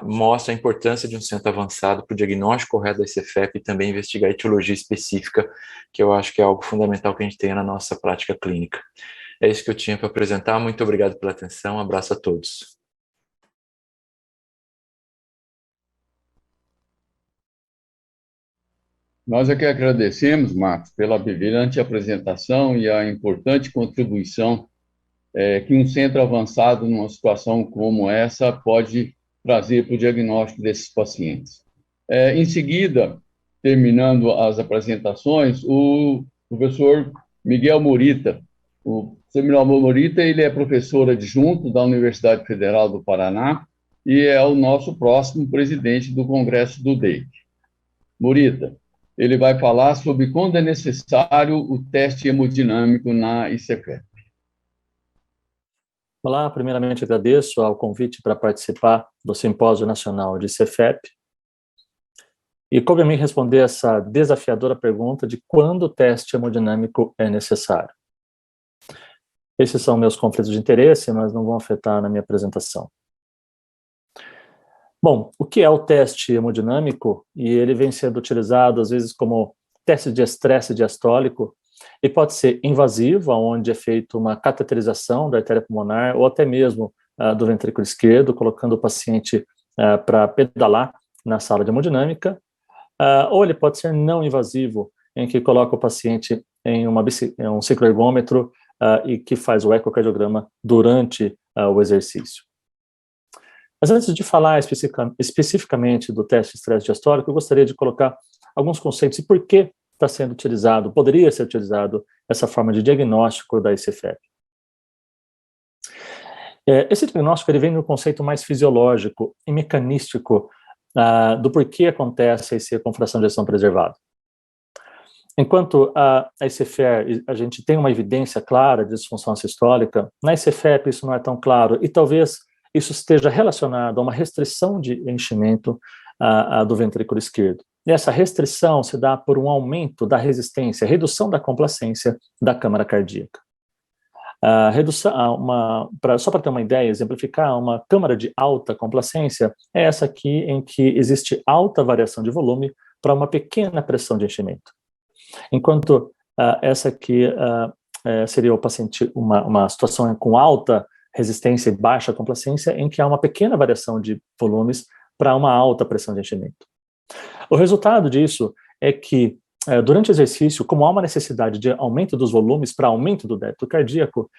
mostra a importância de um centro avançado para o diagnóstico correto da ICFEP e também investigar a etiologia específica, que eu acho que é algo fundamental que a gente tenha na nossa prática clínica. É isso que eu tinha para apresentar. Muito obrigado pela atenção. Um abraço a todos. Nós é que agradecemos, Marcos, pela brilhante apresentação e a importante contribuição que um centro avançado numa situação como essa pode trazer para o diagnóstico desses pacientes. Em seguida, terminando as apresentações, o professor Miguel Morita. O professor Miguel Morita, ele é professor adjunto da Universidade Federal do Paraná e é o nosso próximo presidente do Congresso do DEIC. Morita, ele vai falar sobre quando é necessário o teste hemodinâmico na ICFEP. Olá, primeiramente agradeço ao convite para participar do Simpósio Nacional de ICFEP. E coube a mim responder essa desafiadora pergunta de quando o teste hemodinâmico é necessário. Esses são meus conflitos de interesse, mas não vão afetar na minha apresentação. Bom, o que é o teste hemodinâmico? E ele vem sendo utilizado, às vezes, como teste de estresse diastólico, e pode ser invasivo, onde é feita uma cateterização da artéria pulmonar, ou até mesmo do ventrículo esquerdo, colocando o paciente para pedalar na sala de hemodinâmica, ou ele pode ser não invasivo, em que coloca o paciente em um cicloergômetro e que faz o ecocardiograma durante o exercício. Mas antes de falar especificamente do teste de estresse diastólico, eu gostaria de colocar alguns conceitos e por que está sendo utilizado, poderia ser utilizado essa forma de diagnóstico da ICFEP. Esse diagnóstico ele vem no conceito mais fisiológico e mecanístico do porquê acontece a IC com fração de ejeção preservada. Enquanto a ICFER, a gente tem uma evidência clara de disfunção sistólica, na ICFEP isso não é tão claro, e talvez isso esteja relacionado a uma restrição de enchimento do ventrículo esquerdo. E essa restrição se dá por um aumento da resistência, redução da complacência da câmara cardíaca. A redução, só para ter uma ideia, exemplificar, uma câmara de alta complacência é essa aqui em que existe alta variação de volume para uma pequena pressão de enchimento. Enquanto essa aqui seria o paciente, uma situação com alta resistência e baixa complacência, em que há uma pequena variação de volumes para uma alta pressão de enchimento. O resultado disso é que, durante o exercício, como há uma necessidade de aumento dos volumes para aumento do débito cardíaco,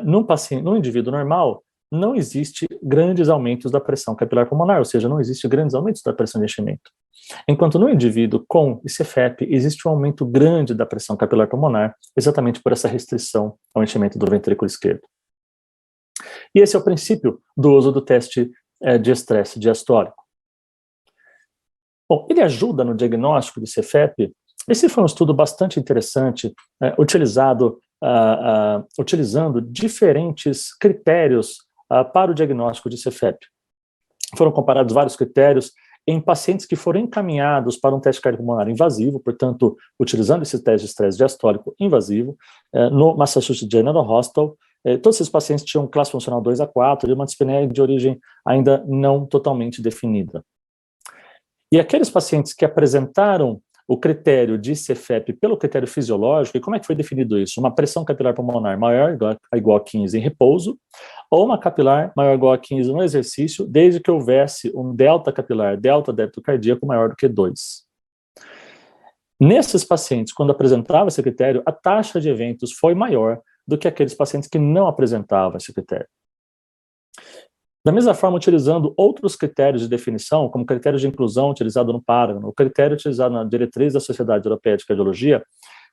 num indivíduo normal, não existe grandes aumentos da pressão capilar pulmonar, ou seja, não existe grandes aumentos da pressão de enchimento. Enquanto no indivíduo com ICFEP, existe um aumento grande da pressão capilar pulmonar, exatamente por essa restrição ao enchimento do ventrículo esquerdo. E esse é o princípio do uso do teste de estresse diastólico. Bom, ele ajuda no diagnóstico de ICFEP. Esse foi um estudo bastante interessante, utilizando diferentes critérios para o diagnóstico de ICFEP. Foram comparados vários critérios em pacientes que foram encaminhados para um teste cardiopulmonar invasivo, portanto, utilizando esse teste de estresse diastólico invasivo, no Massachusetts General Hospital. Todos esses pacientes tinham classe funcional 2 a 4 e uma dispneia de origem ainda não totalmente definida. E aqueles pacientes que apresentaram o critério de ICFEP pelo critério fisiológico, e como é que foi definido isso? Uma pressão capilar pulmonar maior ou igual a 15 em repouso, ou uma capilar maior ou igual a 15 no exercício, desde que houvesse um delta capilar, delta débito cardíaco maior do que 2. Nesses pacientes, quando apresentava esse critério, a taxa de eventos foi maior do que aqueles pacientes que não apresentavam esse critério. Da mesma forma, utilizando outros critérios de definição, como critério de inclusão utilizado no Paragon, o critério utilizado na diretriz da Sociedade Europeia de Cardiologia,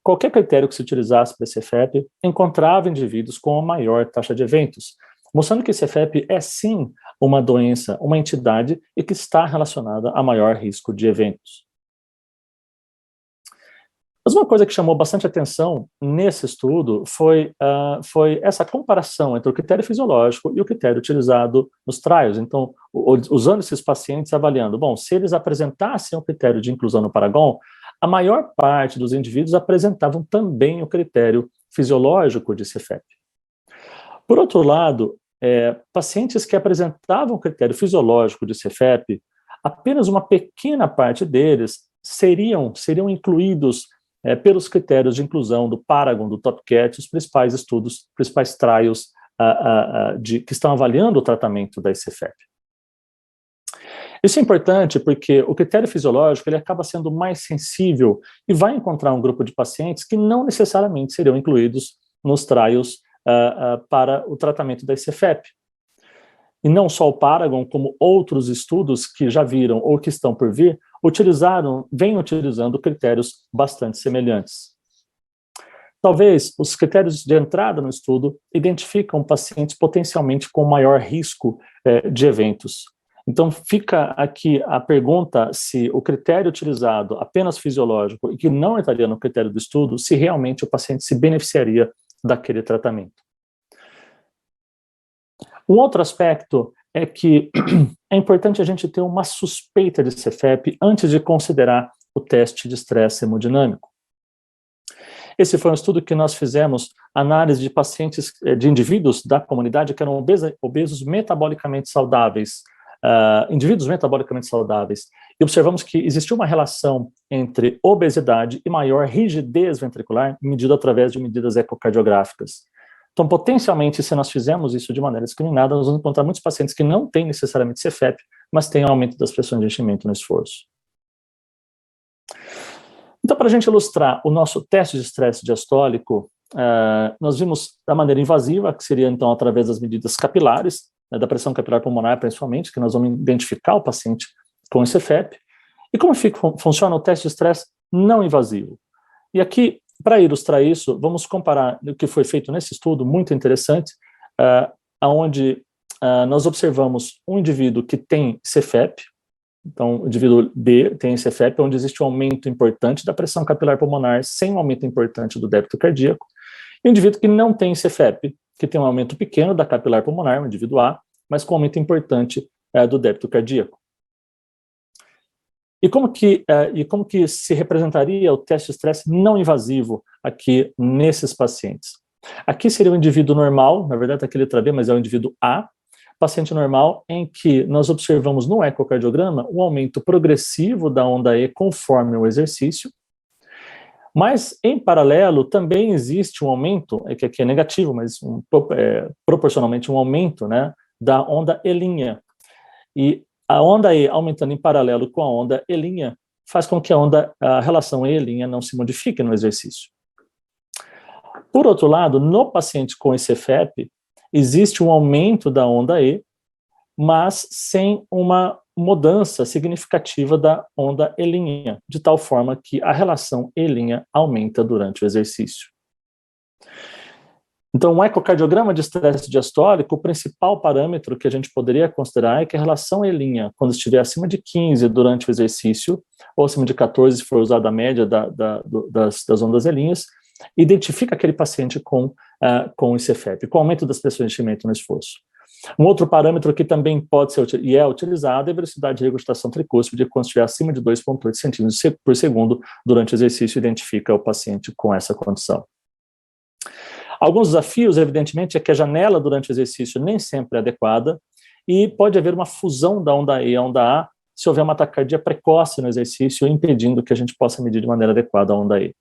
qualquer critério que se utilizasse para ICFEP encontrava indivíduos com a maior taxa de eventos, mostrando que ICFEP é sim uma doença, uma entidade e que está relacionada a maior risco de eventos. Mas uma coisa que chamou bastante atenção nesse estudo foi essa comparação entre o critério fisiológico e o critério utilizado nos trials. Então, usando esses pacientes, avaliando, bom, se eles apresentassem o critério de inclusão no Paragon, a maior parte dos indivíduos apresentavam também o critério fisiológico de ICFEP. Por outro lado, pacientes que apresentavam o critério fisiológico de ICFEP, apenas uma pequena parte deles seriam incluídos pelos critérios de inclusão do Paragon, do TopCat, os principais estudos, principais trials que estão avaliando o tratamento da ICFEP. Isso é importante porque o critério fisiológico ele acaba sendo mais sensível e vai encontrar um grupo de pacientes que não necessariamente seriam incluídos nos trials para o tratamento da ICFEP. E não só o Paragon, como outros estudos que já viram ou que estão por vir, vêm utilizando critérios bastante semelhantes. Talvez os critérios de entrada no estudo identificam pacientes potencialmente com maior risco de eventos. Então fica aqui a pergunta se o critério utilizado apenas fisiológico e que não entraria no critério do estudo, se realmente o paciente se beneficiaria daquele tratamento. Um outro aspecto é que é importante a gente ter uma suspeita de ICFEP antes de considerar o teste de estresse hemodinâmico. Esse foi um estudo que nós fizemos, análise de pacientes, de indivíduos da comunidade que eram obesos metabolicamente saudáveis, indivíduos metabolicamente saudáveis, e observamos que existiu uma relação entre obesidade e maior rigidez ventricular, medida através de medidas ecocardiográficas. Então, potencialmente, se nós fizermos isso de maneira discriminada, nós vamos encontrar muitos pacientes que não têm necessariamente ICFEP, mas têm aumento das pressões de enchimento no esforço. Então, para a gente ilustrar o nosso teste de estresse diastólico, nós vimos da maneira invasiva, que seria, então, através das medidas capilares, da pressão capilar pulmonar, principalmente, que nós vamos identificar o paciente com ICFEP. E como funciona o teste de estresse não invasivo? E aqui, para ilustrar isso, vamos comparar o que foi feito nesse estudo, muito interessante, onde nós observamos um indivíduo que tem CFEP, então o indivíduo B tem CFEP, onde existe um aumento importante da pressão capilar pulmonar, sem um aumento importante do débito cardíaco, e o indivíduo que não tem CFEP, que tem um aumento pequeno da capilar pulmonar, o indivíduo A, mas com um aumento importante do débito cardíaco. E como que se representaria o teste de estresse não invasivo aqui nesses pacientes? Aqui seria o indivíduo normal, na verdade aqui letra B, mas é o indivíduo A, paciente normal, em que nós observamos no ecocardiograma um aumento progressivo da onda E conforme o exercício, mas em paralelo também existe um aumento, que aqui é negativo, mas proporcionalmente um aumento, né, da onda E'. E a onda E aumentando em paralelo com a onda E' faz com que a relação E' não se modifique no exercício. Por outro lado, no paciente com CFEP, existe um aumento da onda E, mas sem uma mudança significativa da onda E', de tal forma que a relação E' aumenta durante o exercício. Então, um ecocardiograma de estresse diastólico, o principal parâmetro que a gente poderia considerar é que a relação E', quando estiver acima de 15 durante o exercício, ou acima de 14, se for usada a média das ondas E', identifica aquele paciente com CFEP, com aumento das pressões de enchimento no esforço. Um outro parâmetro que também pode ser e é utilizado é a velocidade de regurgitação tricúspide, quando estiver acima de 2,8 centímetros por segundo durante o exercício, identifica o paciente com essa condição. Alguns desafios, evidentemente, é que a janela durante o exercício nem sempre é adequada e pode haver uma fusão da onda E à onda A se houver uma taquicardia precoce no exercício, impedindo que a gente possa medir de maneira adequada a onda E.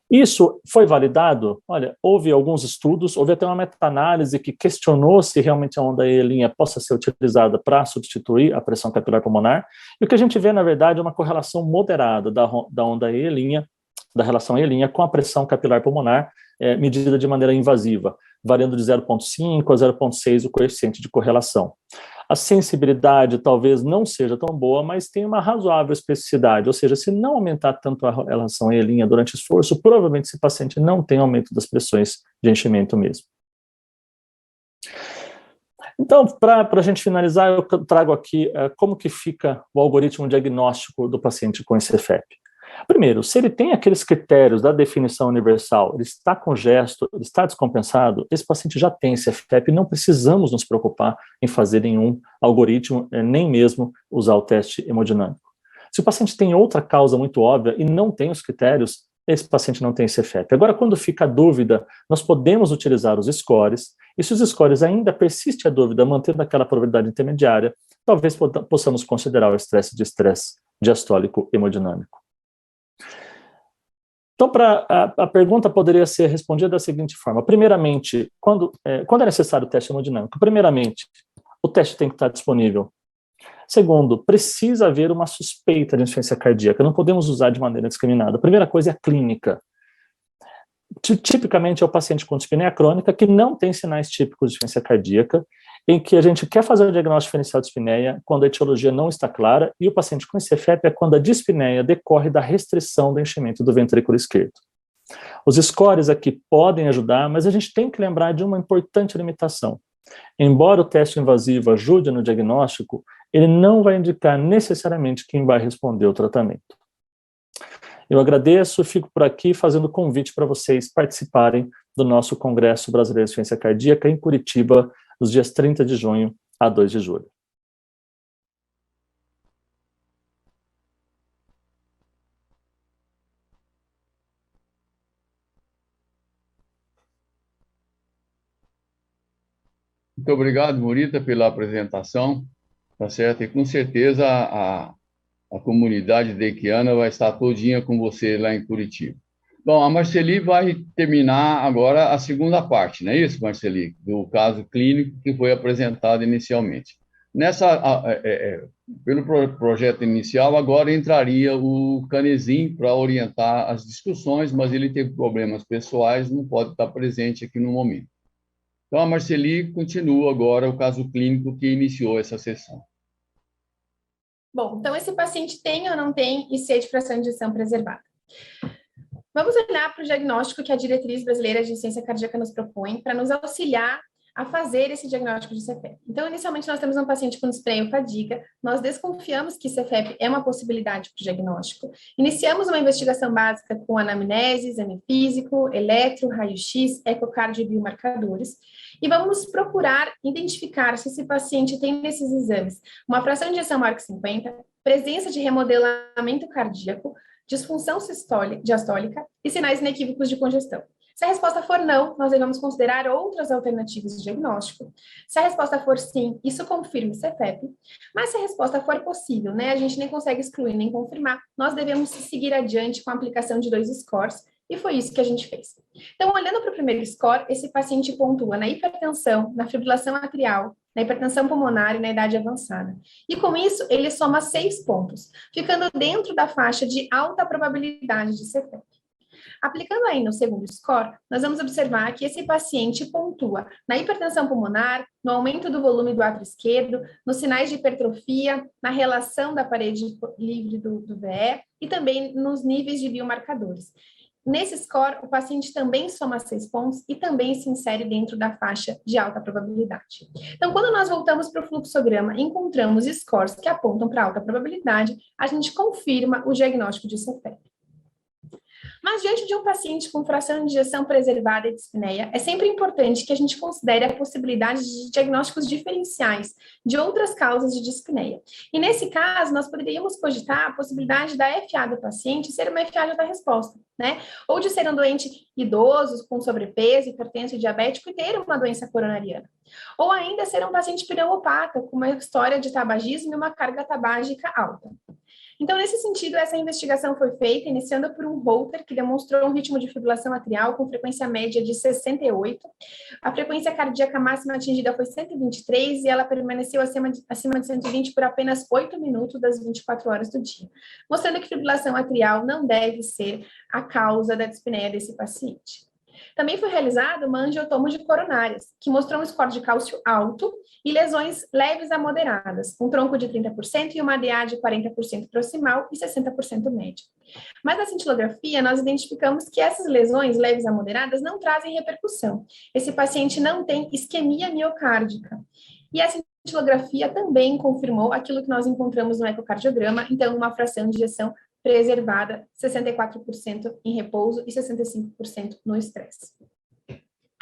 Isso foi validado? Olha, houve alguns estudos, houve até uma meta-análise que questionou se realmente a onda E' possa ser utilizada para substituir a pressão capilar pulmonar, e o que a gente vê, na verdade, é uma correlação moderada da onda E', da relação E' com a pressão capilar pulmonar, medida de maneira invasiva, variando de 0,5 a 0,6 o coeficiente de correlação. A sensibilidade talvez não seja tão boa, mas tem uma razoável especificidade, ou seja, se não aumentar tanto a relação E' durante o esforço, provavelmente esse paciente não tem aumento das pressões de enchimento mesmo. Então, para a gente finalizar, eu trago aqui como que fica o algoritmo diagnóstico do paciente com CFEP. Primeiro, se ele tem aqueles critérios da definição universal, ele está congesto, ele está descompensado, esse paciente já tem CFEP e não precisamos nos preocupar em fazer nenhum algoritmo, nem mesmo usar o teste hemodinâmico. Se o paciente tem outra causa muito óbvia e não tem os critérios, esse paciente não tem CFEP. Agora, quando fica a dúvida, nós podemos utilizar os scores, e se os scores ainda persiste a dúvida, mantendo aquela probabilidade intermediária, talvez possamos considerar o estresse diastólico hemodinâmico. Então, a pergunta poderia ser respondida da seguinte forma. Primeiramente, quando é necessário o teste hemodinâmico? Primeiramente, o teste tem que estar disponível. Segundo, precisa haver uma suspeita de insuficiência cardíaca. Não podemos usar de maneira discriminada. A primeira coisa é a clínica. Tipicamente é o paciente com dispneia crônica que não tem sinais típicos de insuficiência cardíaca, em que a gente quer fazer o diagnóstico diferencial de dispneia quando a etiologia não está clara, e o paciente com CFEP é quando a dispneia decorre da restrição do enchimento do ventrículo esquerdo. Os scores aqui podem ajudar, mas a gente tem que lembrar de uma importante limitação. Embora o teste invasivo ajude no diagnóstico, ele não vai indicar necessariamente quem vai responder ao tratamento. Eu agradeço e fico por aqui fazendo convite para vocês participarem do nosso Congresso Brasileiro de Insuficiência Cardíaca em Curitiba, nos dias 30 de junho a 2 de julho. Muito obrigado, Morita, pela apresentação, tá certo? E com certeza a comunidade deiquiana vai estar todinha com você lá em Curitiba. Bom, a Marceli vai terminar agora a segunda parte, não é isso, Marceli? Do caso clínico que foi apresentado inicialmente. Pelo projeto inicial, agora entraria o Canezin para orientar as discussões, mas ele teve problemas pessoais, não pode estar presente aqui no momento. Então, a Marceli continua agora o caso clínico que iniciou essa sessão. Bom, então esse paciente tem ou não tem IC de fração de ejeção preservada? Vamos olhar para o diagnóstico que a Diretriz Brasileira de Ciência Cardíaca nos propõe para nos auxiliar a fazer esse diagnóstico de CFEP. Então, inicialmente, nós temos um paciente com dispneia eufadíaca, nós desconfiamos que CFEP é uma possibilidade para o diagnóstico, iniciamos uma investigação básica com anamnese, exame físico, eletro, raio-x, ecocardio e biomarcadores, e vamos procurar identificar se esse paciente tem nesses exames uma fração de ejeção maior que 50, presença de remodelamento cardíaco, disfunção diastólica e sinais inequívocos de congestão. Se a resposta for não, nós devemos considerar outras alternativas de diagnóstico. Se a resposta for sim, isso confirma o CFEP. Mas se a resposta for possível, né, a gente nem consegue excluir nem confirmar, nós devemos seguir adiante com a aplicação de 2 scores, e foi isso que a gente fez. Então, olhando para o primeiro score, esse paciente pontua na hipertensão, na fibrilação atrial, na hipertensão pulmonar e na idade avançada. E com isso, ele soma 6 pontos, ficando dentro da faixa de alta probabilidade de CFEP. Aplicando aí no segundo score, nós vamos observar que esse paciente pontua na hipertensão pulmonar, no aumento do volume do átrio esquerdo, nos sinais de hipertrofia, na relação da parede livre do VE e também nos níveis de biomarcadores. Nesse score, o paciente também soma 6 pontos e também se insere dentro da faixa de alta probabilidade. Então, quando nós voltamos para o fluxograma e encontramos scores que apontam para alta probabilidade, a gente confirma o diagnóstico de CFEP. Mas diante de um paciente com fração de ejeção preservada e dispneia, é sempre importante que a gente considere a possibilidade de diagnósticos diferenciais de outras causas de dispneia. E nesse caso, nós poderíamos cogitar a possibilidade da FA do paciente ser uma FA de alta resposta, né? Ou de ser um doente idoso, com sobrepeso, hipertenso e diabético e ter uma doença coronariana. Ou ainda ser um paciente pneumopata, com uma história de tabagismo e uma carga tabágica alta. Então, nesse sentido, essa investigação foi feita iniciando por um Holter, que demonstrou um ritmo de fibrilação atrial com frequência média de 68. A frequência cardíaca máxima atingida foi 123 e ela permaneceu acima de 120 por apenas 8 minutos das 24 horas do dia, mostrando que fibrilação atrial não deve ser a causa da dispneia desse paciente. Também foi realizada uma angiotomo de coronárias, que mostrou um score de cálcio alto e lesões leves a moderadas, um tronco de 30% e uma DA de 40% proximal e 60% médio. Mas na cintilografia, nós identificamos que essas lesões leves a moderadas não trazem repercussão. Esse paciente não tem isquemia miocárdica. E a cintilografia também confirmou aquilo que nós encontramos no ecocardiograma, então uma fração de ejeção preservada, 64% em repouso e 65% no estresse.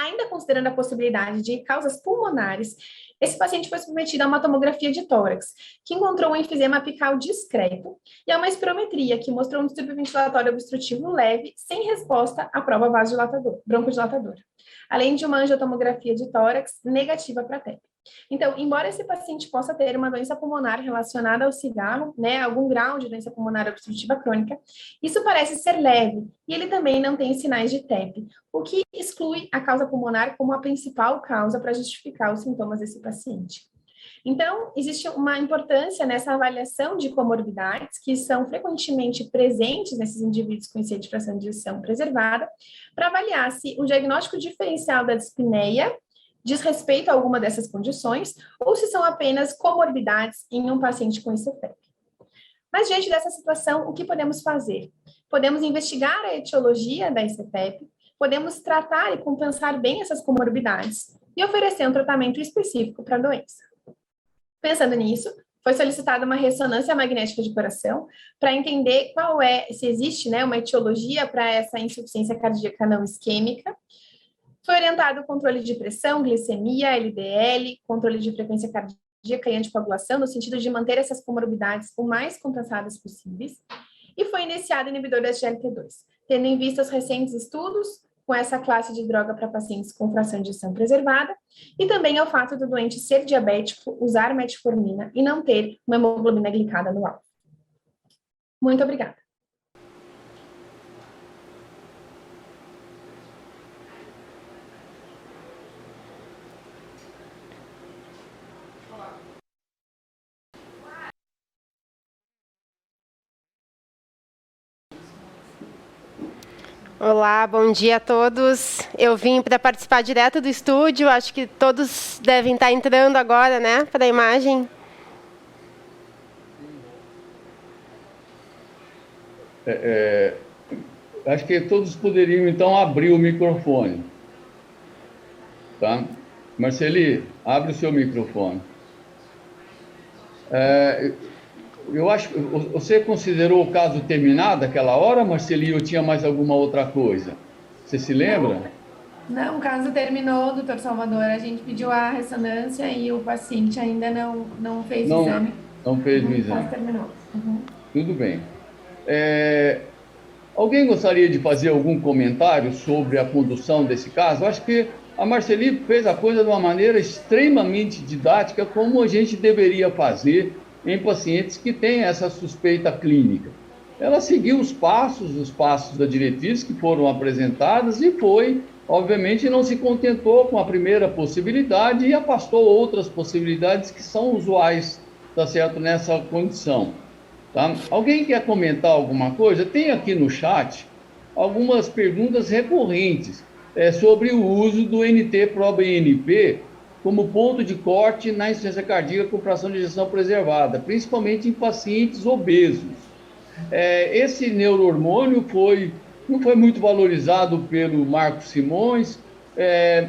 Ainda considerando a possibilidade de causas pulmonares, esse paciente foi submetido a uma tomografia de tórax, que encontrou um enfisema apical discreto e a uma espirometria, que mostrou um distúrbio ventilatório obstrutivo leve, sem resposta à prova broncodilatadora, além de uma angiotomografia de tórax negativa para TEP. Então, embora esse paciente possa ter uma doença pulmonar relacionada ao cigarro, né, algum grau de doença pulmonar obstrutiva crônica, isso parece ser leve e ele também não tem sinais de TEP, o que exclui a causa pulmonar como a principal causa para justificar os sintomas desse paciente. Então, existe uma importância nessa avaliação de comorbidades que são frequentemente presentes nesses indivíduos com IC de fração de ejeção preservada, para avaliar se o diagnóstico diferencial da dispneia diz respeito a alguma dessas condições, ou se são apenas comorbidades em um paciente com ICFEP. Mas, diante dessa situação, o que podemos fazer? Podemos investigar a etiologia da ICFEP, podemos tratar e compensar bem essas comorbidades e oferecer um tratamento específico para a doença. Pensando nisso, foi solicitada uma ressonância magnética de coração para entender se existe, né, uma etiologia para essa insuficiência cardíaca não isquêmica. Foi orientado o controle de pressão, glicemia, LDL, controle de frequência cardíaca e anticoagulação, no sentido de manter essas comorbidades o mais compensadas possíveis. E foi iniciado o inibidor da SGLT2, tendo em vista os recentes estudos com essa classe de droga para pacientes com fração de ejeção preservada, e também ao fato do doente ser diabético, usar metformina e não ter uma hemoglobina glicada no alvo. Muito obrigada. Olá, bom dia a todos. Eu vim para participar direto do estúdio, acho que todos devem estar entrando agora, né, para a imagem. Acho que todos poderiam, então, abrir o microfone. Tá? Marceli, abre o seu microfone. Eu acho que você considerou o caso terminado aquela hora, Marceli, ou tinha mais alguma outra coisa? Você se lembra? Não, o caso terminou, doutor Salvador. A gente pediu a ressonância e o paciente ainda não fez o exame. Não fez o O exame. caso terminou. Tudo bem. Alguém gostaria de fazer algum comentário sobre a condução desse caso? Eu acho que a Marceli fez a coisa de uma maneira extremamente didática, como a gente deveria fazer em pacientes que têm essa suspeita clínica. Ela seguiu os passos da diretriz que foram apresentadas e foi, obviamente, não se contentou com a primeira possibilidade e afastou outras possibilidades que são usuais, tá certo, nessa condição. Tá? Alguém quer comentar alguma coisa? Tem aqui no chat algumas perguntas recorrentes sobre o uso do NT-proBNP como ponto de corte na insuficiência cardíaca com fração de ejeção preservada, principalmente em pacientes obesos. Esse neurohormônio não foi muito valorizado pelo Marcos Simões,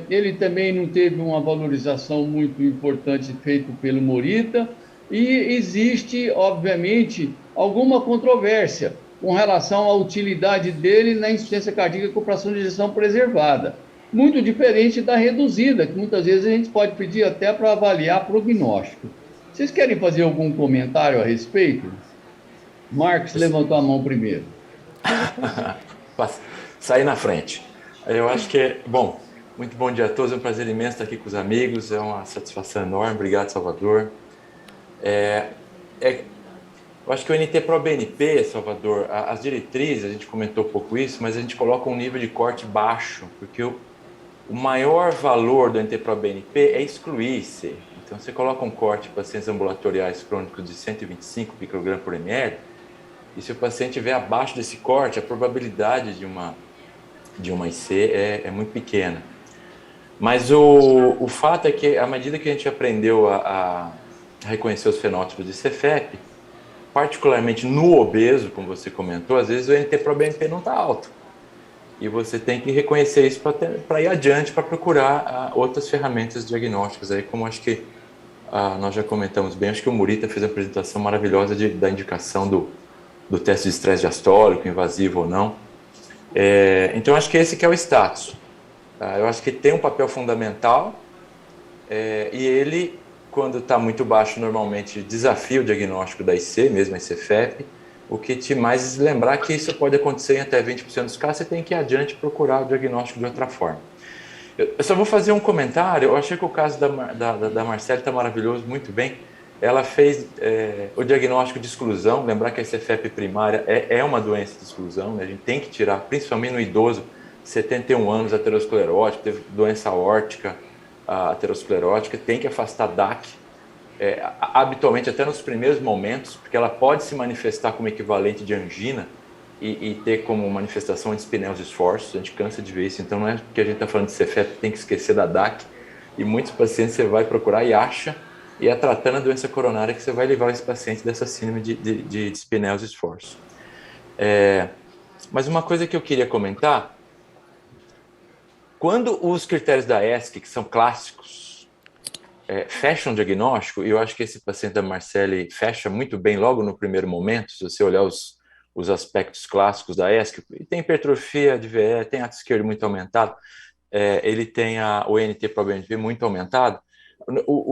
ele também não teve uma valorização muito importante feita pelo Morita, e existe, obviamente, alguma controvérsia com relação à utilidade dele na insuficiência cardíaca com fração de ejeção preservada. Muito diferente da reduzida, que muitas vezes a gente pode pedir até para avaliar prognóstico. Vocês querem fazer algum comentário a respeito? Marcos levantou a mão primeiro. Sair na frente. Eu acho que bom, muito bom dia a todos, é um prazer imenso estar aqui com os amigos, é uma satisfação enorme, obrigado, Salvador. Eu acho que o NT-proBNP, Salvador, as diretrizes, a gente comentou um pouco isso, mas a gente coloca um nível de corte baixo, porque o maior valor do NT-proBNP é excluir IC. Então, você coloca um corte para pacientes ambulatoriais crônicos de 125 microgramas por ml, e se o paciente estiver abaixo desse corte, a probabilidade de uma IC é muito pequena. Mas o fato é que, à medida que a gente aprendeu a reconhecer os fenótipos de CFEP, particularmente no obeso, como você comentou, às vezes o NT-proBNP não está alto. E você tem que reconhecer isso para ir adiante, para procurar outras ferramentas diagnósticas, aí, como acho que nós já comentamos bem, acho que o Morita fez uma apresentação maravilhosa da indicação do teste de estresse diastólico, invasivo ou não. Então, acho que esse que é o status. Eu acho que tem um papel fundamental e ele, quando está muito baixo, normalmente desafia o diagnóstico da IC, mesmo a ICFEP, o que te mais lembrar que isso pode acontecer em até 20% dos casos, você tem que ir adiante procurar o diagnóstico de outra forma. Eu só vou fazer um comentário, eu achei que o caso da Marceli está maravilhoso, muito bem. Ela fez o diagnóstico de exclusão, lembrar que a ICFEP primária é uma doença de exclusão, né? A gente tem que tirar, principalmente no idoso, 71 anos, aterosclerótico, teve doença aórtica, aterosclerótica, tem que afastar DAC, habitualmente até nos primeiros momentos, porque ela pode se manifestar como equivalente de angina e ter como manifestação antispinel esforços, a gente cansa de ver isso, então não é porque a gente está falando de CFEP, tem que esquecer da DAC, e muitos pacientes você vai procurar e acha, e é tratando a doença coronária que você vai levar esse paciente dessa síndrome de espinel esforços. Mas uma coisa que eu queria comentar, quando os critérios da ESC, que são clássicos, fecham o diagnóstico, e eu acho que esse paciente da Marceli fecha muito bem logo no primeiro momento, se você olhar os aspectos clássicos da ESC, tem hipertrofia de VE, tem ato esquerdo muito aumentado, ele tem o NT-proBNP muito aumentado,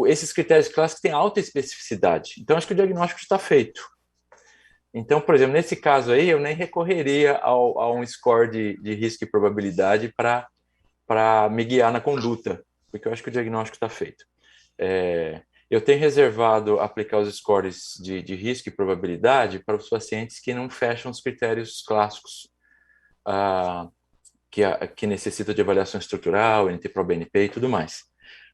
esses critérios clássicos têm alta especificidade, então acho que o diagnóstico está feito. Então, por exemplo, nesse caso aí, eu nem recorreria a um score de risco e probabilidade para me guiar na conduta, porque eu acho que o diagnóstico está feito. Eu tenho reservado aplicar os scores de risco e probabilidade para os pacientes que não fecham os critérios clássicos, que necessitam de avaliação estrutural, NT-proBNP e tudo mais.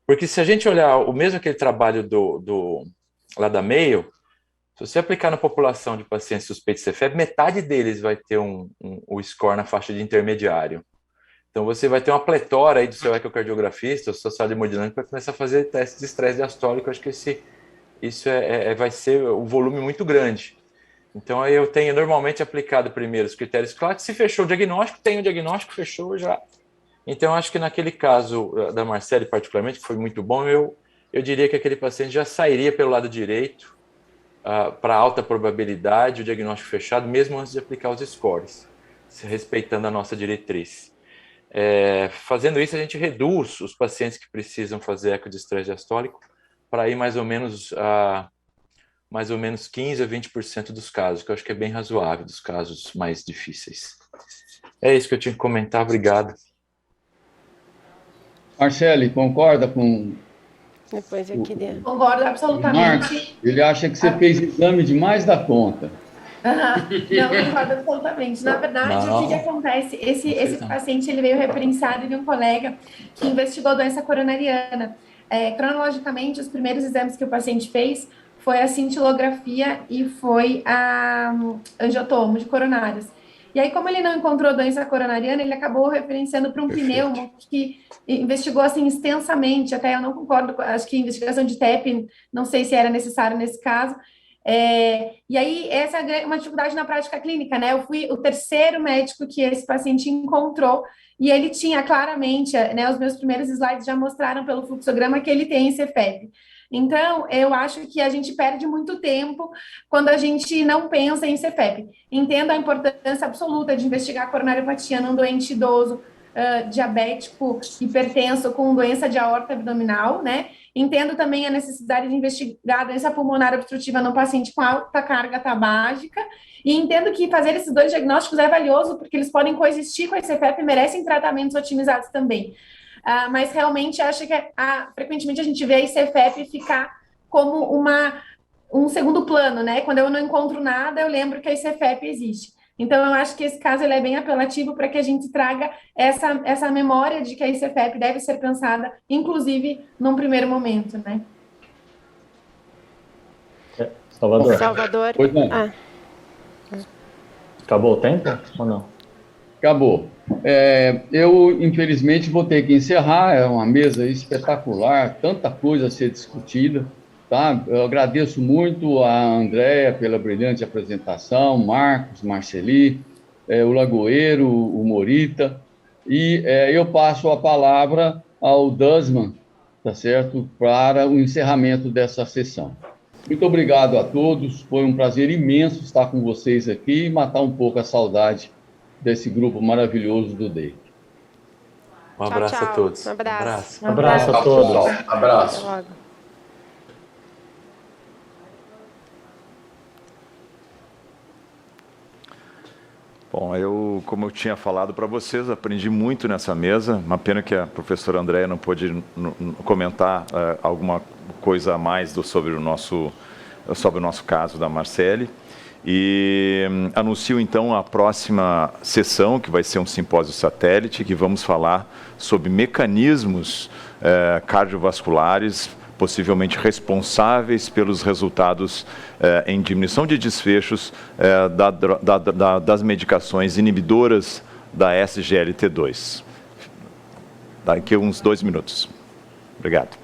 Porque se a gente olhar o mesmo aquele trabalho lá da Mayo, se você aplicar na população de pacientes suspeitos de CFEP, metade deles vai ter o score na faixa de intermediário. Então, você vai ter uma pletora aí do seu ecocardiografista, o seu sala de hemodinâmica, para começar a fazer testes de estresse diastólico. Eu acho que isso vai ser um volume muito grande. Então, eu tenho normalmente aplicado primeiro os critérios clássicos. Se fechou o diagnóstico, tem o diagnóstico, fechou já. Então, acho que naquele caso da Marcele, particularmente, que foi muito bom, eu diria que aquele paciente já sairia pelo lado direito para alta probabilidade, o diagnóstico fechado, mesmo antes de aplicar os scores, respeitando a nossa diretriz. Fazendo isso, a gente reduz os pacientes que precisam fazer eco de estresse diastólico para ir mais ou menos 15 a 20% dos casos, que eu acho que é bem razoável, dos casos mais difíceis. É isso que eu tinha que comentar, obrigado. Marcele, concorda com Depois eu queria... Concordo absolutamente. Marcos? Ele acha que você fez exame demais da conta. Não, concordo absolutamente. Na verdade, o que acontece? Esse paciente ele veio referenciado de um colega que investigou doença coronariana. Cronologicamente, os primeiros exames que o paciente fez foi a cintilografia e foi a angiotomo de coronários. E aí, como ele não encontrou doença coronariana, ele acabou referenciando para um pneumo que investigou assim extensamente, até eu não concordo, acho que investigação de TEP, não sei se era necessário nesse caso. E aí, essa é uma dificuldade na prática clínica, né? Eu fui o terceiro médico que esse paciente encontrou, e ele tinha claramente, né, os meus primeiros slides já mostraram pelo fluxograma que ele tem CFEP. Então, eu acho que a gente perde muito tempo quando a gente não pensa em CFEP. Entendo a importância absoluta de investigar a coronariopatia num doente idoso, diabético, hipertenso, com doença de aorta abdominal, né? Entendo também a necessidade de investigar a doença pulmonar obstrutiva no paciente com alta carga tabágica, e entendo que fazer esses dois diagnósticos é valioso, porque eles podem coexistir com a CFEP e merecem tratamentos otimizados também. Mas realmente acho que frequentemente a gente vê a ICFEP ficar como um segundo plano, né? Quando eu não encontro nada, eu lembro que a ICFEP existe. Então, eu acho que esse caso ele é bem apelativo para que a gente traga essa memória de que a ICFEP deve ser pensada, inclusive, num primeiro momento, né? Salvador. Pois não. Acabou o tempo ou não? Acabou. Eu, infelizmente, vou ter que encerrar. É uma mesa espetacular, tanta coisa a ser discutida. Tá? Eu agradeço muito a Andréia pela brilhante apresentação, Marcos, Marceli, o Lagoeiro, o Morita. E eu passo a palavra ao Dusman, tá certo? Para o encerramento dessa sessão. Muito obrigado a todos. Foi um prazer imenso estar com vocês aqui e matar um pouco a saudade desse grupo maravilhoso do DEIC. Um abraço a todos. Um abraço. Um abraço a todos. Abraço. Até logo. Bom, como eu tinha falado para vocês, aprendi muito nessa mesa. Uma pena que a professora Andréia não pôde comentar alguma coisa a mais sobre o nosso caso da Marcele. E anuncio, então, a próxima sessão, que vai ser um simpósio satélite, que vamos falar sobre mecanismos cardiovasculares possivelmente responsáveis pelos resultados em diminuição de desfechos das medicações inibidoras da SGLT2. Daqui a uns 2 minutos. Obrigado.